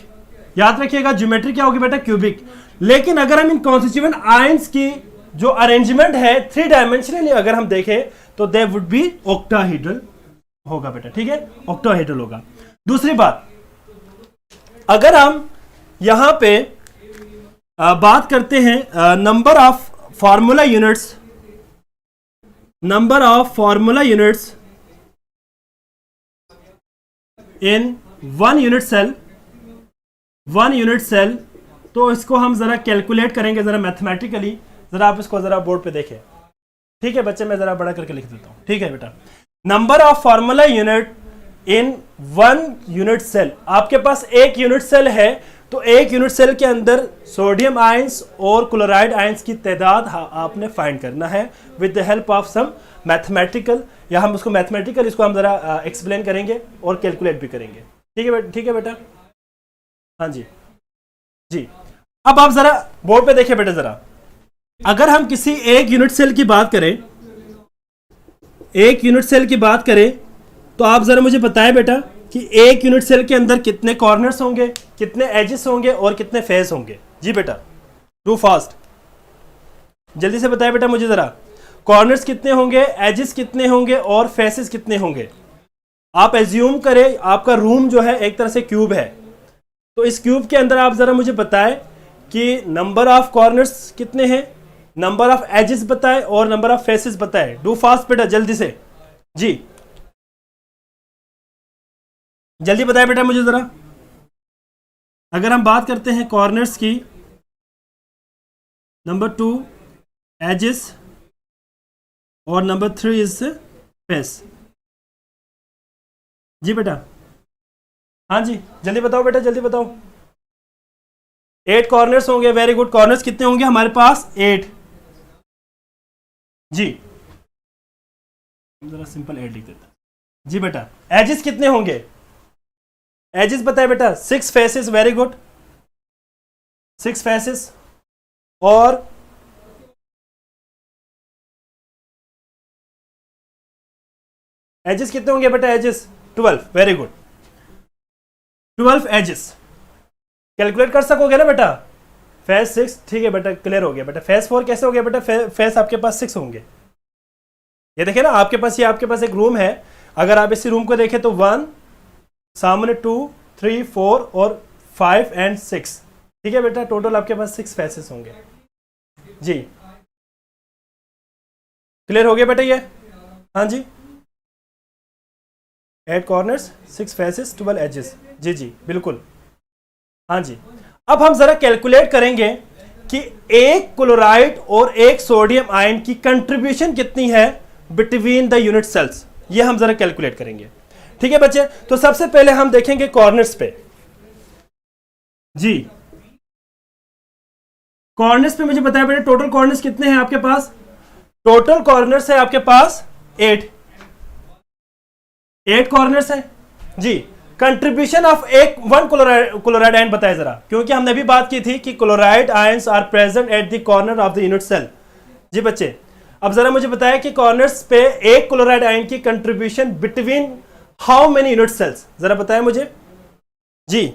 याद रखिएगा ज्योमेट्री क्या होगी बेटा, क्यूबिक। लेकिन अगर हम इन कॉन्स्टिट्यूएंट आयंस की जो अरेंजमेंट है 3 डायमेंशनली अगर हम देखें तो दे वुड बी ऑक्टाहेड्रल होगा बेटा। ठीक है, ऑक्टाहेड्रल होगा। दूसरी बात, अगर हम यहां पे बात करते हैं number of formula units in one unit cell, तो इसको हम जरा कैलकुलेट करेंगे जरा मैथमेटिकली। जरा आप इसको जरा बोर्ड पे देखें। ठीक है बच्चे, मैं जरा बड़ा करके लिख देता हूं। ठीक है बेटा, number of formula unit in one unit cell. आपके पास एक यूनिट सेल है तो एक यूनिट सेल के अंदर सोडियम आयंस और क्लोराइड आयंस की तादाद आपने फाइंड करना है with the help of some mathematical, या हम उसको मैथमेटिकल इसको हम जरा एक्सप्लेन करेंगे और कैलकुलेट भी करेंगे। ठीक है बेटा। हाँ जी जी। अब आप जरा बोर्ड पे देखिए बेटा जरा, अगर हम किसी एक यूनिट सेल की बात करें तो आप जरा मुझे बताएं बेटा कि एक यूनिट सेल के अंदर कितने कॉर्नर्स होंगे, कितने एजेस होंगे और कितने फेस होंगे। जी बेटा, टू फास्ट, जल्दी से बताएं बेटा मुझे जरा, कॉर्नर्स कितने होंगे, एजेस कितने होंगे और फेसेस कितने होंगे। आप एज्यूम करें आपका रूम जो है एक तरह से क्यूब है, तो इस क्यूब के अंदर आप जरा मुझे बताएं कि नंबर ऑफ कॉर्नर्स कितने हैं, नंबर ऑफ एजेस बताएं और नंबर ऑफ फेसेस बताएं। डू फास्ट बेटा, जल्दी से जी, जल्दी बताएं बेटा मुझे जरा। अगर हम बात करते हैं कॉर्नर्स की, नंबर 2 एजेस और नंबर 3 इज फेस। जी बेटा, हाँ जी जल्दी बताओ बेटा, जल्दी बताओ। 8 कॉर्नर्स होंगे, वेरी गुड। कॉर्नर्स कितने होंगे हमारे पास? 8। जी जरा सिंपल 8 लिख देता। जी बेटा, एजेस कितने होंगे? एजेस बताए बेटा। 6 फेसेस, वेरी गुड, 6 फेसेस। और एजेस कितने होंगे बेटा? Edges 12, very good, 12 edges. Calculate कर सकोगे ना बेटा? फेस 6, ठीक है बेटा, क्लियर हो गया बेटा। फेस 4 कैसे हो गया बेटा? फेस आपके पास 6 होंगे। ये देखिए ना, आपके पास, ये आपके पास एक रूम है। अगर आप इसी रूम को देखें तो 1, सामने 2, 3, 4 और 5 एंड 6, ठीक है बेटा, टोटल आपके पास 6 फेसेस होंगे। जी क्लियर हो गया बेटा ये? हाँ जी, 8 कॉर्नर्स, 6 फेसेस, 12 एजेस। जी जी बिल्कुल, हाँ जी। अब हम जरा कैलकुलेट करेंगे कि एक क्लोराइड और एक सोडियम आयन की कंट्रीब्यूशन कितनी है बिटवीन द यूनिट सेल्स। ये हम जरा कैलकुलेट करेंगे, ठीक है बच्चे। तो सबसे पहले हम देखेंगे कॉर्नर्स पे। जी कॉर्नर्स पे मुझे बताया बेटा, टोटल कॉर्नर्स कितने हैं आपके पास? टोटल कॉर्नर्स है आपके पास 8 कॉर्नर्स है जी। Contribution of one chloride ion बताया जरा, क्योंकि हमने भी बात की थी कि chloride ions are present at the corner of the unit cell. जी बच्चे, अब जरा मुझे बताया कि कॉर्नर्स पे एक क्लोराइड आयन की contribution between how many unit cells, जरा बताया मुझे। जी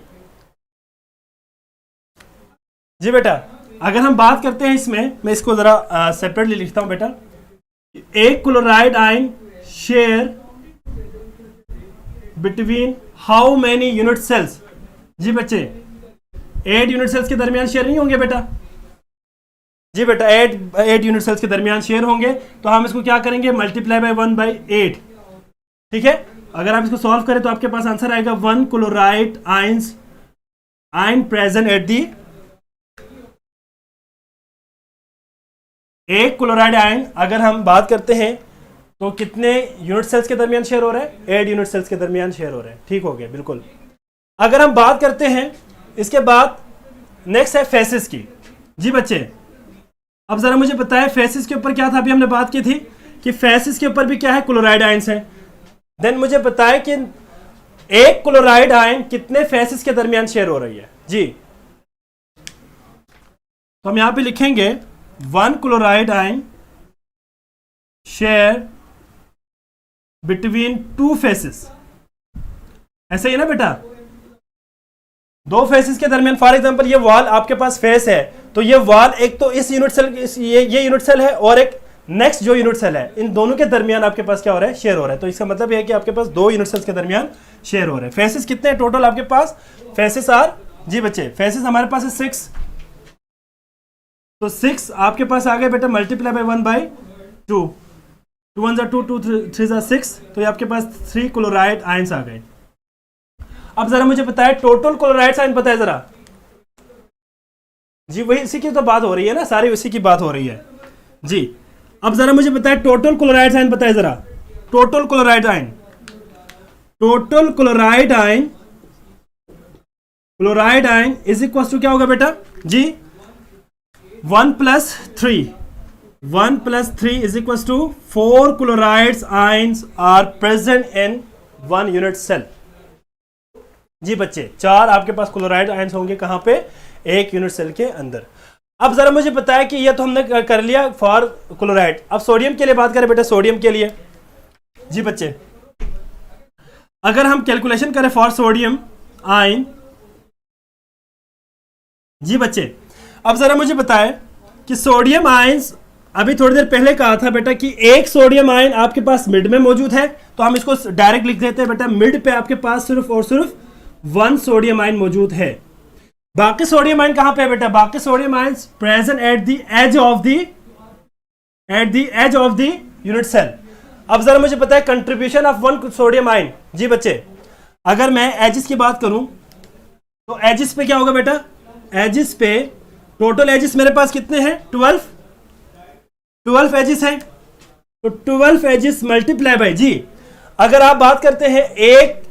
जी बेटा, अगर हम बात करते हैं इसमें, मैं इसको जरा सेपरेटली लिखता हूं बेटा। एक chloride ion share between how many unit cells. जी बच्चे, 8 यूनिट सेल्स के दरमियान शेयर नहीं होंगे बेटा? जी बेटा, 8 यूनिट सेल्स के दरमियान शेयर होंगे, तो हम इसको क्या करेंगे? मल्टीप्लाई बाय 1/8, ठीक है। अगर आप इसको सॉल्व करें तो आपके पास आंसर आएगा 1 chloride ion present at the, एक क्लोराइड आयन अगर हम बात करते हैं तो कितने यूनिट सेल्स के दरमियान शेयर हो रहा है? 8 यूनिट सेल्स के दरमियान शेयर हो रहा है, ठीक हो गया बिल्कुल। अगर हम बात करते हैं इसके बाद, नेक्स्ट है फेसेस की। जी बच्चे, अब जरा मुझे बताएं फेसेस के ऊपर क्या था? अभी हमने बात की थी कि फेसेस के ऊपर भी क्या है? क्लोराइड आयंस हैं। देन मुझे बताएं कि एक क्लोराइड आयन कितने फेसेस के दरमियान शेयर हो रही है। जी तो हम यहां पे लिखेंगे 1 chloride ion share between 2 faces, ऐसे ही ना बेटा? 2 फेसेस के दरमियान, फॉर एग्जांपल ये वॉल आपके पास फेस है, तो ये वॉल एक तो इस यूनिट सेल, ये यूनिट सेल है, और एक नेक्स्ट जो यूनिट सेल है, इन दोनों के दरमियान आपके पास क्या हो रहा है? शेयर हो रहा है। तो इसका मतलब यह है कि आपके पास 2 यूनिट सेल्स के दरमियान शेयर हो रहे हैं। फेसेस कितने हैं टोटल आपके पास? फेसेस आर, जी बच्चे, फेसेस हमारे पास है 6, तो 6 आपके पास आ गए बेटा, मल्टीप्लाई बाय 1/2, 2 1 2, 2 3 6, तो ये आपके पास 3 क्लोराइड आयंस आ गए। अब जरा मुझे बताए टोटल क्लोराइड आयन बताए जरा। जी वही, इसी की तो बात हो रही है ना, सारी उसी की बात हो रही है। जी अब जरा मुझे बताए टोटल क्लोराइड आयन बताए जरा। Total chloride ion, total chloride ion is equal to क्या होगा बेटा? जी 1 + 3, 1 + 3 is equal to 4 chlorides ions are present in 1 unit cell. जी बच्चे, 4 आपके पास क्लोराइड आयंस होंगे, कहां पे? एक यूनिट सेल के अंदर। अब जरा मुझे बताया कि ये तो हमने कर लिया फॉर क्लोराइड। अब सोडियम के लिए बात करें बेटा, सोडियम के लिए। जी बच्चे, अगर हम कैलकुलेशन करें फॉर सोडियम आयन, जी बच्चे, अब जरा मुझे बताएं कि सोडियम आयंस, अभी थोड़ी देर पहले कहा था बेटा कि एक सोडियम आयन आपके पास मिड में मौजूद है, तो हम इसको डायरेक्ट लिख देते हैं बेटा, मिड पे आपके पास सिर्फ और सिर्फ 1 सोडियम आयन मौजूद है। बाकी सोडियम आयन कहां पे है बेटा? बाकी sodium ion present at the edge of the unit cell. अब जरा मुझे पता है कंट्रीब्यूशन ऑफ 1 सोडियम आयन। जी बच्चे, अगर मैं एजिस की बात करूं तो एजिस पे क्या होगा बेटा? एजिस पे टोटल एजेस मेरे पास कितने हैं? 12 एजेस हैं। तो 12 एजेस मल्टीप्लाई बाय जी, अगर आप बात करते हैं एक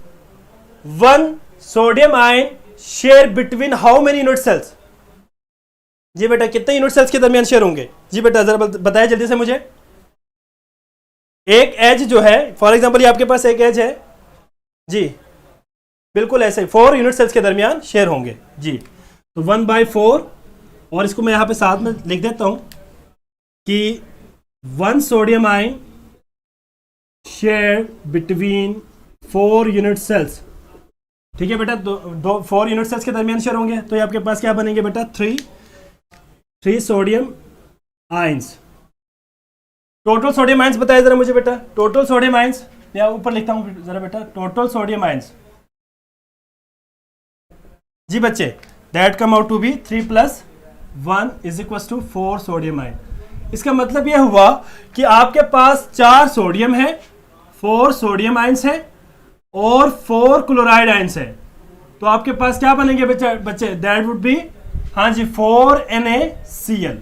1 sodium ion share between how many unit cells? जी बेटा कितने यूनिट सेल्स के दरमियान शेयर होंगे? जी बेटा जरा बताया जल्दी से मुझे। एक एज जो है, फॉर एग्जांपल ये आपके पास एक एज है जी, बिल्कुल ऐसे 4 यूनिट सेल्स के दरमियान शेयर होंगे जी। तो 1/4, और इसको मैं यहां पे साथ में लिख देता हूं कि 1 sodium ion share between 4 unit cells. ठीक है बेटा, 4 यूनिट सेल्स के दरमियान शेयर होंगे, तो ये आपके पास क्या बनेंगे बेटा? 3 sodium ions. Total sodium ions बताया जरा मुझे बेटा, टोटल सोडियम आयंस, या ऊपर लिखता हूं जरा बेटा, टोटल सोडियम आयंस जी बच्चे, that come out to be 3 + 1 = 4 sodium ion. इसका मतलब यह हुआ कि आपके पास 4 सोडियम है, 4 सोडियम आयंस है और 4 क्लोराइड आयंस है। तो आपके पास क्या बनेंगे बच्चे? दैट वुड बी, हाँ जी, 4 NaCl।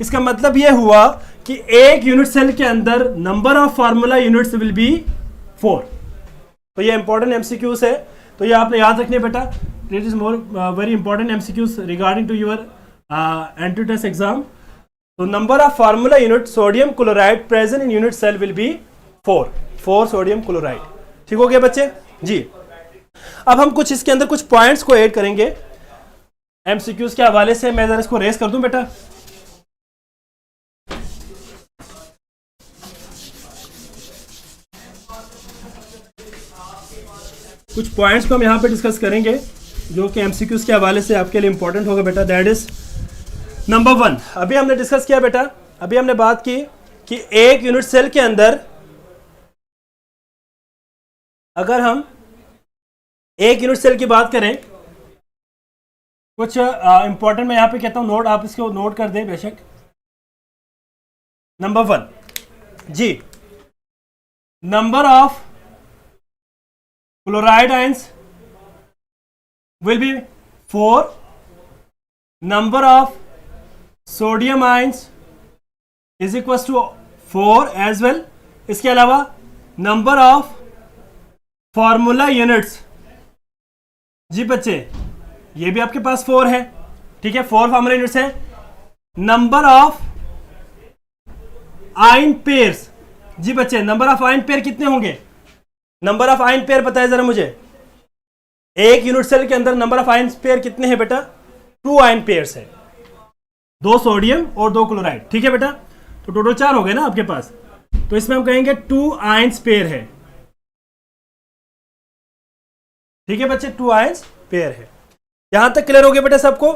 इसका मतलब यह हुआ कि एक यूनिट सेल के अंदर number of formula units will be 4। तो ये इंपॉर्टेंट एमसीक्यूज है, तो ये आपने याद रखने बेटा। It is more very important MCQs regarding to your entry test exam. तो number of formula unit sodium chloride present in unit cell will be 4 sodium chloride. ठीक हो गया बच्चे जी। अब हम कुछ इसके अंदर कुछ पॉइंट्स को ऐड करेंगे एमसीक्यूज के हवाले से। मैं जरा इसको रेस कर दूं बेटा। कुछ पॉइंट्स को हम यहां पे डिस्कस करेंगे जो कि एमसीक्यूज के हवाले से आपके लिए इंपॉर्टेंट होगा बेटा। दैट इज नंबर 1, अभी हमने डिस्कस किया बेटा, अभी हमने बात की कि एक यूनिट सेल के अंदर अगर हम एक यूनिट सेल की बात करें, कुछ इंपॉर्टेंट मैं यहां पे कहता हूं नोट, आप इसको नोट कर दें बेशक। नंबर 1 जी, number of chloride ions will be 4, number of sodium ions is equals to 4 as well। इसके अलावा number of formula units जी बच्चे, ये भी आपके पास 4 है, ठीक है, 4 फार्मूला यूनिट्स है। नंबर ऑफ आयन पेयर्स जी बच्चे, नंबर ऑफ आयन पेयर कितने होंगे? नंबर ऑफ आयन पेयर बताया जरा मुझे। एक यूनिट सेल के अंदर नंबर ऑफ आयन पेयर कितने हैं बेटा? 2 आयन पेयर्स है, 2 सोडियम और 2 क्लोराइड। ठीक है बेटा, तो टोटल 4 हो गए ना आपके पास। तो इसमें हम कहेंगे 2 आयंस पेयर है। ठीक है बच्चे, 2 आयंस पेयर है। यहां तक क्लियर हो गया बेटा सबको?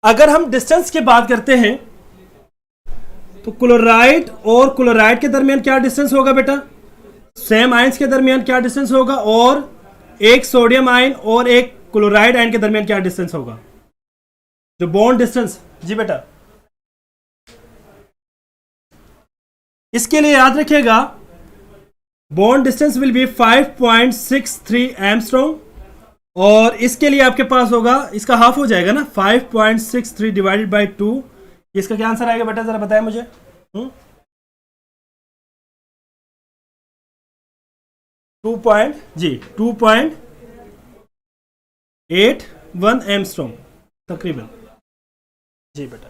अगर हम डिस्टेंस की बात करते हैं तो क्लोराइड और क्लोराइड के दरमियान क्या डिस्टेंस होगा बेटा? सेम आयंस के दरमियान क्या डिस्टेंस होगा? और एक सोडियम आयन और एक क्लोराइड आयन के दरमियान क्या डिस्टेंस होगा? जो बॉन्ड डिस्टेंस जी बेटा, इसके लिए याद रखिएगा bond distance will be 5.63 angstrom, और इसके लिए आपके पास होगा, इसका हाफ हो जाएगा ना, 5.63 डिवाइडेड बाई 2। इसका क्या आंसर आएगा बेटा, जरा बताएं मुझे। 2.81 एंगस्ट्रॉम तकरीबन जी बेटा।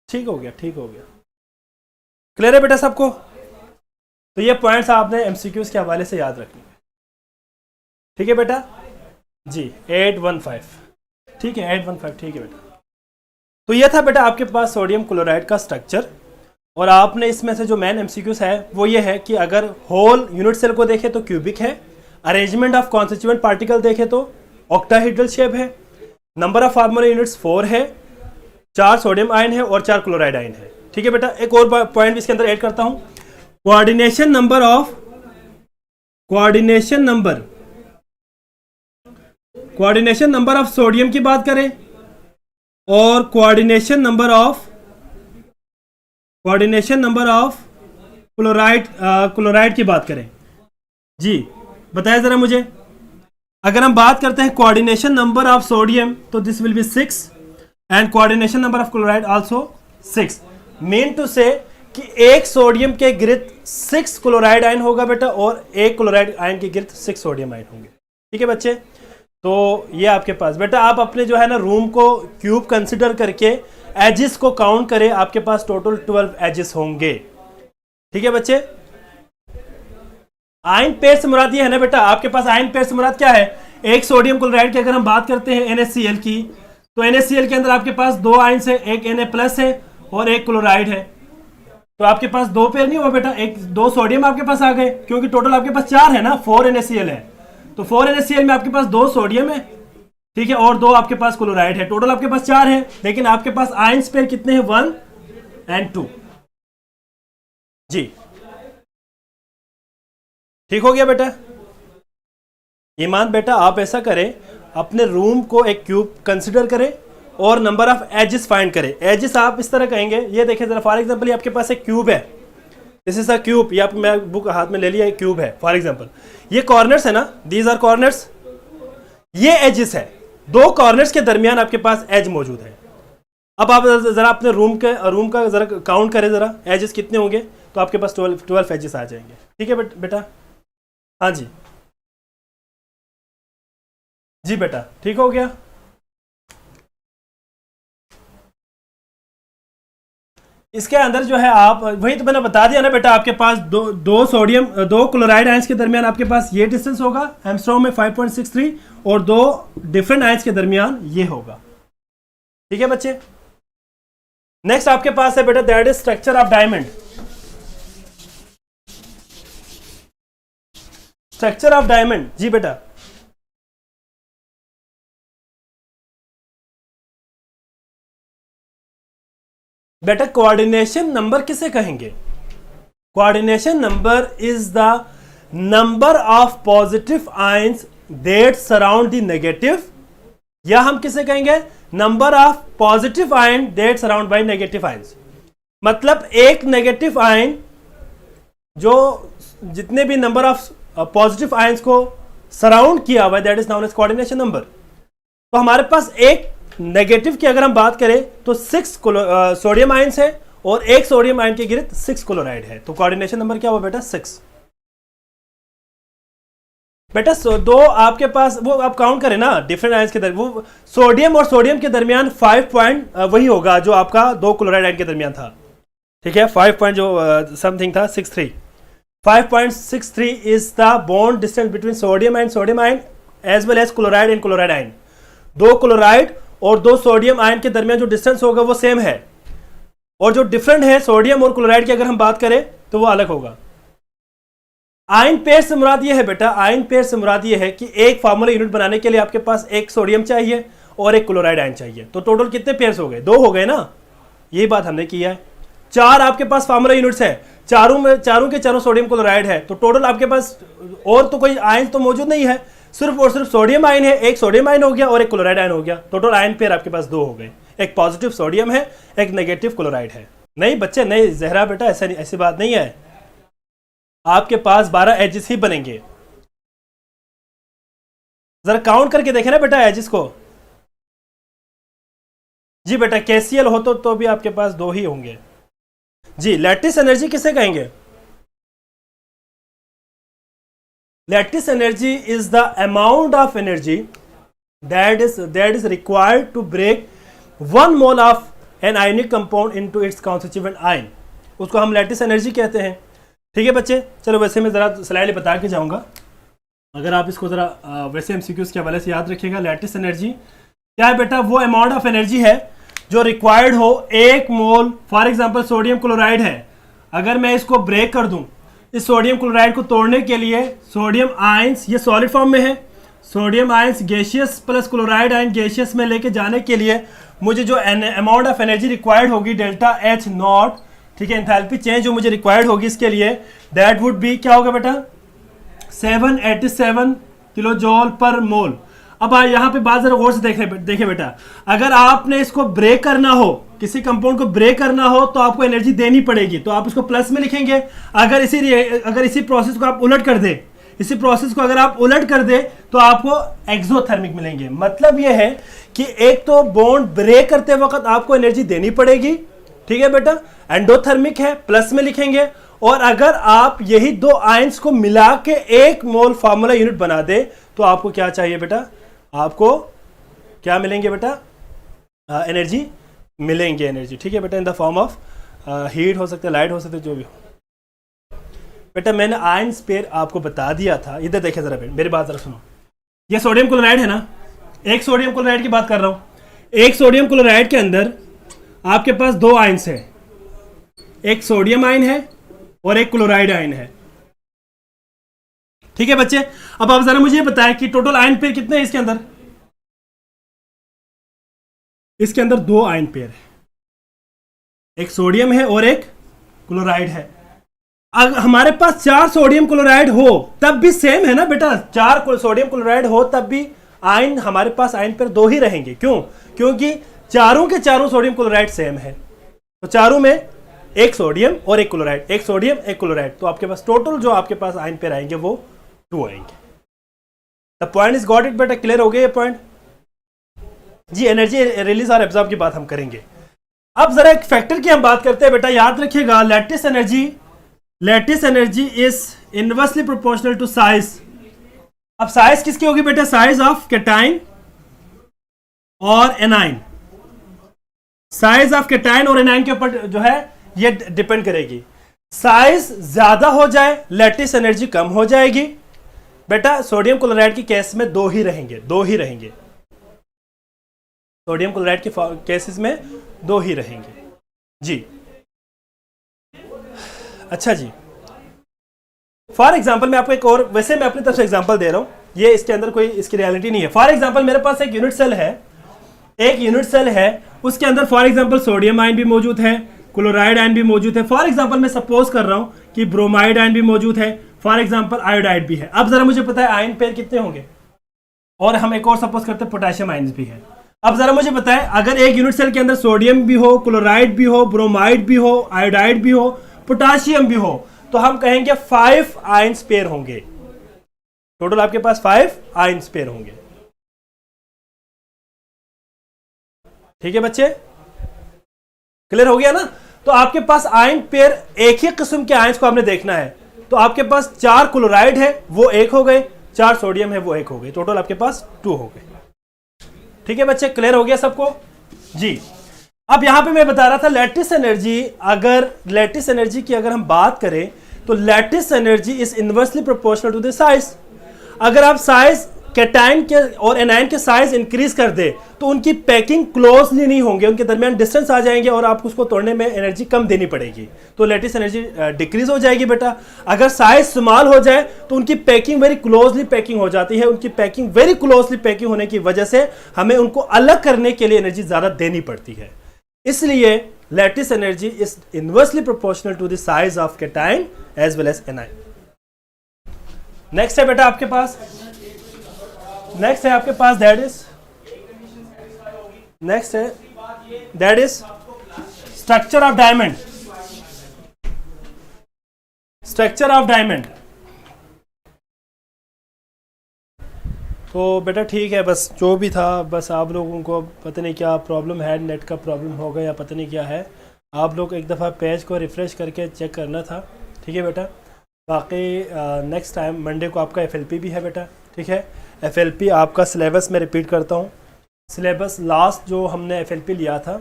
ठीक हो गया, ठीक हो गया, क्लियर है बेटा सबको? तो ये पॉइंट्स आपने एमसीक्यूज के हवाले से याद रखने। ठीक है बेटा जी, 815, ठीक है 815, ठीक है बेटा। तो ये था बेटा आपके पास सोडियम क्लोराइड का स्ट्रक्चर, और आपने इसमें से जो मेन एमसीक्यूज है वो ये है कि अगर होल यूनिट सेल को देखें तो क्यूबिक है, अरेंजमेंट ऑफ कॉन्स्टिट्यूएंट पार्टिकल देखें तो ऑक्टाहेड्रल शेप है, नंबर ऑफ फार्मूला यूनिट्स 4 है, 4 सोडियम आयन है और 4 क्लोराइड आयन है। ठीक है बेटा, एक और पॉइंट इसके अंदर ऐड करता हूं, कोऑर्डिनेशन नंबर ऑफ सोडियम की बात करें और कोऑर्डिनेशन नंबर ऑफ क्लोराइड की बात करें जी, बताया जरा मुझे। अगर हम बात करते हैं कोऑर्डिनेशन नंबर ऑफ सोडियम, तो this will be 6 and coordination number of chloride also 6। Mean to say कि एक सोडियम के गिर्द 6 क्लोराइड आयन होगा बेटा, और एक क्लोराइड आयन के गिर्द 6 सोडियम आयन होंगे। ठीक है बच्चे, तो ये आपके पास बेटा, आप अपने जो है ना रूम को क्यूब कंसिडर करके एजेस को काउंट करें, आपके पास टोटल 12 एजेस होंगे। ठीक है बच्चे, आयन पेयर से मुराद ये है ना बेटा, आपके पास आयन पेयर से मुराद क्या है, एक सोडियम क्लोराइड की अगर हम बात करते हैं NaCl की, तो NaCl के अंदर आपके पास 2 आयन्स है, एक Na+ है और एक क्लोराइड है। तो आपके पास 2 पेयर नहीं हुआ बेटा, एक 2 सोडियम आपके पास आ गए, क्योंकि टोटल आपके पास 4 है ना, 4 NaCl है। तो 4 NaCl में आपके पास 2 सोडियम है, ठीक है, और 2 आपके पास क्लोराइड है, टोटल आपके पास 4 है। लेकिन आपके पास आयन्स पेयर कितने हैं, 1 और 2 जी। ठीक हो गया बेटा। ईमान बेटा, आप ऐसा करें, अपने रूम को एक क्यूब कंसिडर करें और नंबर ऑफ एजेस फाइंड करें। एजेस आप इस तरह कहेंगे, ये देखें जरा, फॉर एग्जांपल ये आपके पास एक क्यूब है, दिस इज अ क्यूब, ये आप, मैं बुक हाथ में ले लिया, एक क्यूब है फॉर एग्जांपल, ये कॉर्नर्स है ना, दीज आर कॉर्नर्स, ये एजेस है, 2 कॉर्नर्स के दरमियान आपके पास एज मौजूद है। अब आप जरा अपने रूम का जरा काउंट करें जरा, एजेस कितने होंगे, तो आपके पास 12 एजेस आ जाएंगे। ठीक है बेटा, हाँ जी जी बेटा, ठीक हो गया। इसके अंदर जो है, आप वही तो मैंने बता दिया ना बेटा, आपके पास दो सोडियम 2 क्लोराइड आयंस के दरमियान आपके पास ये डिस्टेंस होगा एंगस्ट्रॉम में 5.63, और 2 डिफरेंट आयंस के दरमियान ये होगा। ठीक है बच्चे, नेक्स्ट आपके पास है बेटा, that is structure of diamond. Structure of diamond जी बेटा, बेटा कोऑर्डिनेशन नंबर किसे कहेंगे, coordination number is the number of positive ions that surround the negative, या हम किसे कहेंगे, number of positive ion that surround by negative ions. मतलब एक नेगेटिव आयन जो जितने भी नंबर ऑफ पॉजिटिव आयंस को सराउंड किया हुआ है, that is known as coordination number. तो हमारे पास एक नेगेटिव की अगर हम बात करें तो 6 सोडियम आयंस है, और एक सोडियम आयन के गिर्द 6 क्लोराइड है, तो कोऑर्डिनेशन नंबर क्या हुआ बेटा, 6। बेटा 2 आपके पास, वो आप काउंट करें ना डिफरेंट आयंस के दरमियान, वो सोडियम और सोडियम के दरमियान 5 पॉइंट वही होगा जो आपका 2 क्लोराइड आयन के दरमियान था। ठीक है, 5 पॉइंट जो समथिंग था 63, 5.63 is the bond distance between sodium and sodium ion as well as chloride and chloride ion. 2 chloride और 2 सोडियम आयन के दरमियान जो डिस्टेंस होगा वो सेम है, और जो डिफरेंट है सोडियम और क्लोराइड की अगर हम बात करें तो वो अलग होगा। आयन पेयर से मुराद ये है बेटा, आयन पेयर से मुराद ये है कि एक फार्मूला यूनिट बनाने के लिए आपके पास एक सोडियम चाहिए और एक क्लोराइड आयन चाहिए, तो टोटल कितने पेयर्स हो गए, 2 हो गए ना, यही बात हमने किया है। 4 आपके पास फार्मूला यूनिट्स है, चारों के चारों सोडियम क्लोराइड है, तो टोटल आपके पास और तो कोई आयन तो मौजूद नहीं है, सिर्फ और सिर्फ सोडियम आयन है, एक सोडियम आयन हो गया और एक क्लोराइड आयन हो गया, टोटल आयन पेयर आपके पास 2 हो गए, एक पॉजिटिव सोडियम है, एक नेगेटिव क्लोराइड है। नहीं बच्चे नहीं, जहरा बेटा ऐसी बात नहीं है, आपके पास 12 एजेस ही बनेंगे। जरा काउंट करके देखें ना बेटा एजेस को। जी बेटा, KCl हो तो भी आपके पास 2 ही होंगे जी। लैटिस एनर्जी किसे कहेंगे, lattice energy is the amount of energy that is required to break 1 mole of an ionic compound into its constituent ion, उसको हम लैटिस एनर्जी कहते हैं। ठीक है बच्चे, चलो वैसे मैं ज़रा स्लाइड बता के जाऊँगा, अगर आप इसको ज़रा वैसे MCQs के हवाले से याद रखिएगा। लैटिस एनर्जी क्या है बेटा, वो अमाउंट ऑफ एनर्जी है जो रिक्वायर्ड हो 1 मोल, फॉर एग्जांपल सोडियम क्लोराइड है, अगर मैं इसको ब्रेक कर दूं, इस सोडियम क्लोराइड को तोड़ने के लिए सोडियम आयंस, ये सॉलिड फॉर्म में है, sodium ions gaseous plus chloride ion gaseous में लेके जाने के लिए मुझे जो अमाउंट ऑफ एनर्जी रिक्वायर्ड होगी डेल्टा H0, ठीक है, एंथैल्पी चेंज जो मुझे रिक्वायर्ड होगी इसके लिए, दैट वुड बी क्या होगा बेटा, 787 किलो जॉल पर मोल। अब यहाँ पे बात जरा गौर से देखें बेटा, अगर आपने इसको ब्रेक करना हो, किसी कंपाउंड को ब्रेक करना हो तो आपको एनर्जी देनी पड़ेगी, तो आप इसको प्लस में लिखेंगे। अगर इसी प्रोसेस को आप उलट कर दें इसी प्रोसेस को अगर आप उलट कर दे तो आपको एक्सोथर्मिक मिलेंगे। मतलब यह है कि एक तो बॉन्ड ब्रेक करते वक्त आपको एनर्जी देनी पड़ेगी, ठीक है बेटा, एंडोथर्मिक है प्लस में लिखेंगे। और अगर आप यही दो आयंस को मिला के एक मोल फार्मूला यूनिट बना दे तो आपको क्या चाहिए बेटा, आपको क्या मिलेंगे बेटा, एनर्जी मिलेंगे, एनर्जी, ठीक है बेटा, in the form of heat हो सकते हैं, लाइट हो सकते हैं, जो भी हो। बेटा मैंने आयंस पेयर आपको बता दिया था, इधर देखिए जरा मेरी बात जरा सुनो। ये सोडियम क्लोराइड है ना, एक सोडियम क्लोराइड की बात कर रहा हूं। एक सोडियम क्लोराइड के अंदर आपके पास दो आयंस है, एक सोडियम आयन है और एक क्लोराइड आयन है, ठीक है बच्चे। अब आप जरा मुझे बताएं कि टोटल आयन पेयर कितने हैं इसके अंदर। इसके अंदर दो आयन पेयर है, एक सोडियम है और एक क्लोराइड है। अगर हमारे पास 4 सोडियम क्लोराइड हो तब भी सेम है ना बेटा, 4 सोडियम क्लोराइड हो तब भी आयन हमारे पास आयन पेयर दो ही रहेंगे। क्यों? क्योंकि चारों के चारों सोडियम क्लोराइड सेम है, तो चारों में एक सोडियम और एक क्लोराइड, एक सोडियम एक क्लोराइड, तो आपके पास टोटल जो आपके पास आयन पेयर आएंगे वो 2 आएंगे। The point is got it बेटा, क्लियर हो गया ये पॉइंट जी। एनर्जी रिलीज और एब्जॉर्ब की बात हम करेंगे। अब जरा एक फैक्टर की हम बात करते हैं बेटा, याद रखिएगा, lattice energy is inversely proportional to size. अब साइज किसकी होगी बेटा, साइज ऑफ कैटाइन और एनाइन। साइज ऑफ कैटाइन और एनाइन के ऊपर जो है ये डिपेंड करेगी। साइज ज्यादा हो जाए लैटिस एनर्जी कम हो जाएगी। बेटा सोडियम क्लोराइड की केस में दो ही रहेंगे, सोडियम क्लोराइड के केसेस में दो ही रहेंगे जी। अच्छा जी, फॉर एग्जांपल मैं आपको एक और, वैसे मैं अपनी तरफ से एग्जांपल दे रहा हूं, ये इसके अंदर कोई इसकी रियलिटी नहीं है। फॉर एग्जांपल मेरे पास एक यूनिट सेल है, उसके अंदर फॉर एग्जांपल सोडियम आयन भी मौजूद है, क्लोराइड आयन भी मौजूद है। फॉर एग्जांपल मैं सपोज कर रहा हूं कि ब्रोमाइड आयन भी मौजूद है, फॉर एग्जांपल आयोडाइड भी है। अब जरा मुझे पता है आयन पेयर कितने होंगे, और हम एक और सपोज करते हैं पोटेशियम आयन भी है। अब जरा मुझे बताएं, अगर एक यूनिट सेल के अंदर सोडियम भी हो, क्लोराइड भी हो, ब्रोमाइड भी हो, आयोडाइड भी हो, पोटेशियम भी हो, तो हम कहेंगे 5 आयंस पेयर होंगे। टोटल आपके पास 5 आयंस पेयर होंगे, ठीक है बच्चे, क्लियर हो गया ना। तो आपके पास आयन पेयर, एक ही किस्म के आयंस को आपने देखना है, तो आपके पास 4 क्लोराइड है वो 1 हो गए, 4 सोडियम है वो 1 हो गए, टोटल आपके पास 2 हो गए, ठीक है बच्चे, क्लियर हो गया सबको जी। अब यहां पे मैं बता रहा था लैटिस एनर्जी, अगर लैटिस एनर्जी की अगर हम बात करें तो lattice energy is inversely proportional to the size. अगर आप साइज कैटाइन के और एनाइन के साइज इंक्रीज कर दे तो उनकी पैकिंग क्लोजली नहीं होंगे, उनके दरमियान डिस्टेंस आ जाएंगे और आपको उसको तोड़ने में एनर्जी कम देनी पड़ेगी, तो लैटिस एनर्जी डिक्रीज हो जाएगी बेटा। अगर साइज स्मॉल हो जाए तो उनकी पैकिंग वेरी क्लोजली पैकिंग हो जाती है, उनकी पैकिंग वेरी क्लोजली पैकिंग होने की वजह से हमें उनको अलग करने के लिए एनर्जी ज्यादा देनी पड़ती है, इसलिए lattice energy is inversely proportional to the size of cation as well as anion. Next है बेटा आपके पास, that is structure of diamond. तो बेटा ठीक है, बस जो भी था, बस आप लोगों को पता नहीं क्या प्रॉब्लम है, नेट का प्रॉब्लम होगा या पता नहीं क्या है, आप लोग एक दफ़ा पेज को रिफ़्रेश करके चेक करना था, ठीक है बेटा। बाकी नेक्स्ट टाइम मंडे को आपका FLP भी है बेटा, ठीक है। FLP आपका सिलेबस में रिपीट करता हूँ, सिलेबस लास्ट जो हमने FLP लिया था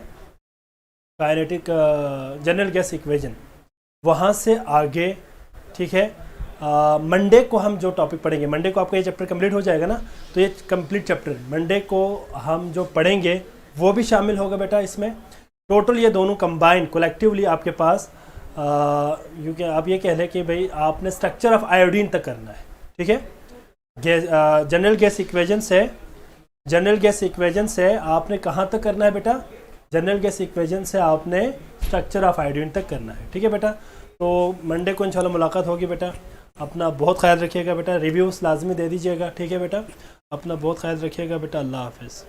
काइनेटिक जनरल गैस इक्वेशन, वहाँ से आगे, ठीक है। मंडे को हम जो टॉपिक पढ़ेंगे, मंडे को आपका ये चैप्टर कंप्लीट हो जाएगा ना, तो ये कंप्लीट चैप्टर मंडे को हम जो पढ़ेंगे वो भी शामिल होगा बेटा इसमें। टोटल ये दोनों कंबाइन कलेक्टिवली आपके पास क्योंकि आप ये कह रहे हैं कि भाई आपने स्ट्रक्चर ऑफ आयोडीन तक करना है, ठीक है। जनरल गैस इक्वेशन से आपने कहाँ तक करना है बेटा, जनरल गैस इक्वेशन से आपने स्ट्रक्चर ऑफ आयोडीन तक करना है, ठीक है बेटा। तो मंडे को इंशाल्लाह मुलाकात होगी बेटा, अपना बहुत ख्याल रखिएगा बेटा, रिव्यूज़ लाजमी दे दीजिएगा, ठीक है बेटा, अपना बहुत ख्याल रखिएगा बेटा, अल्लाह हाफिज़।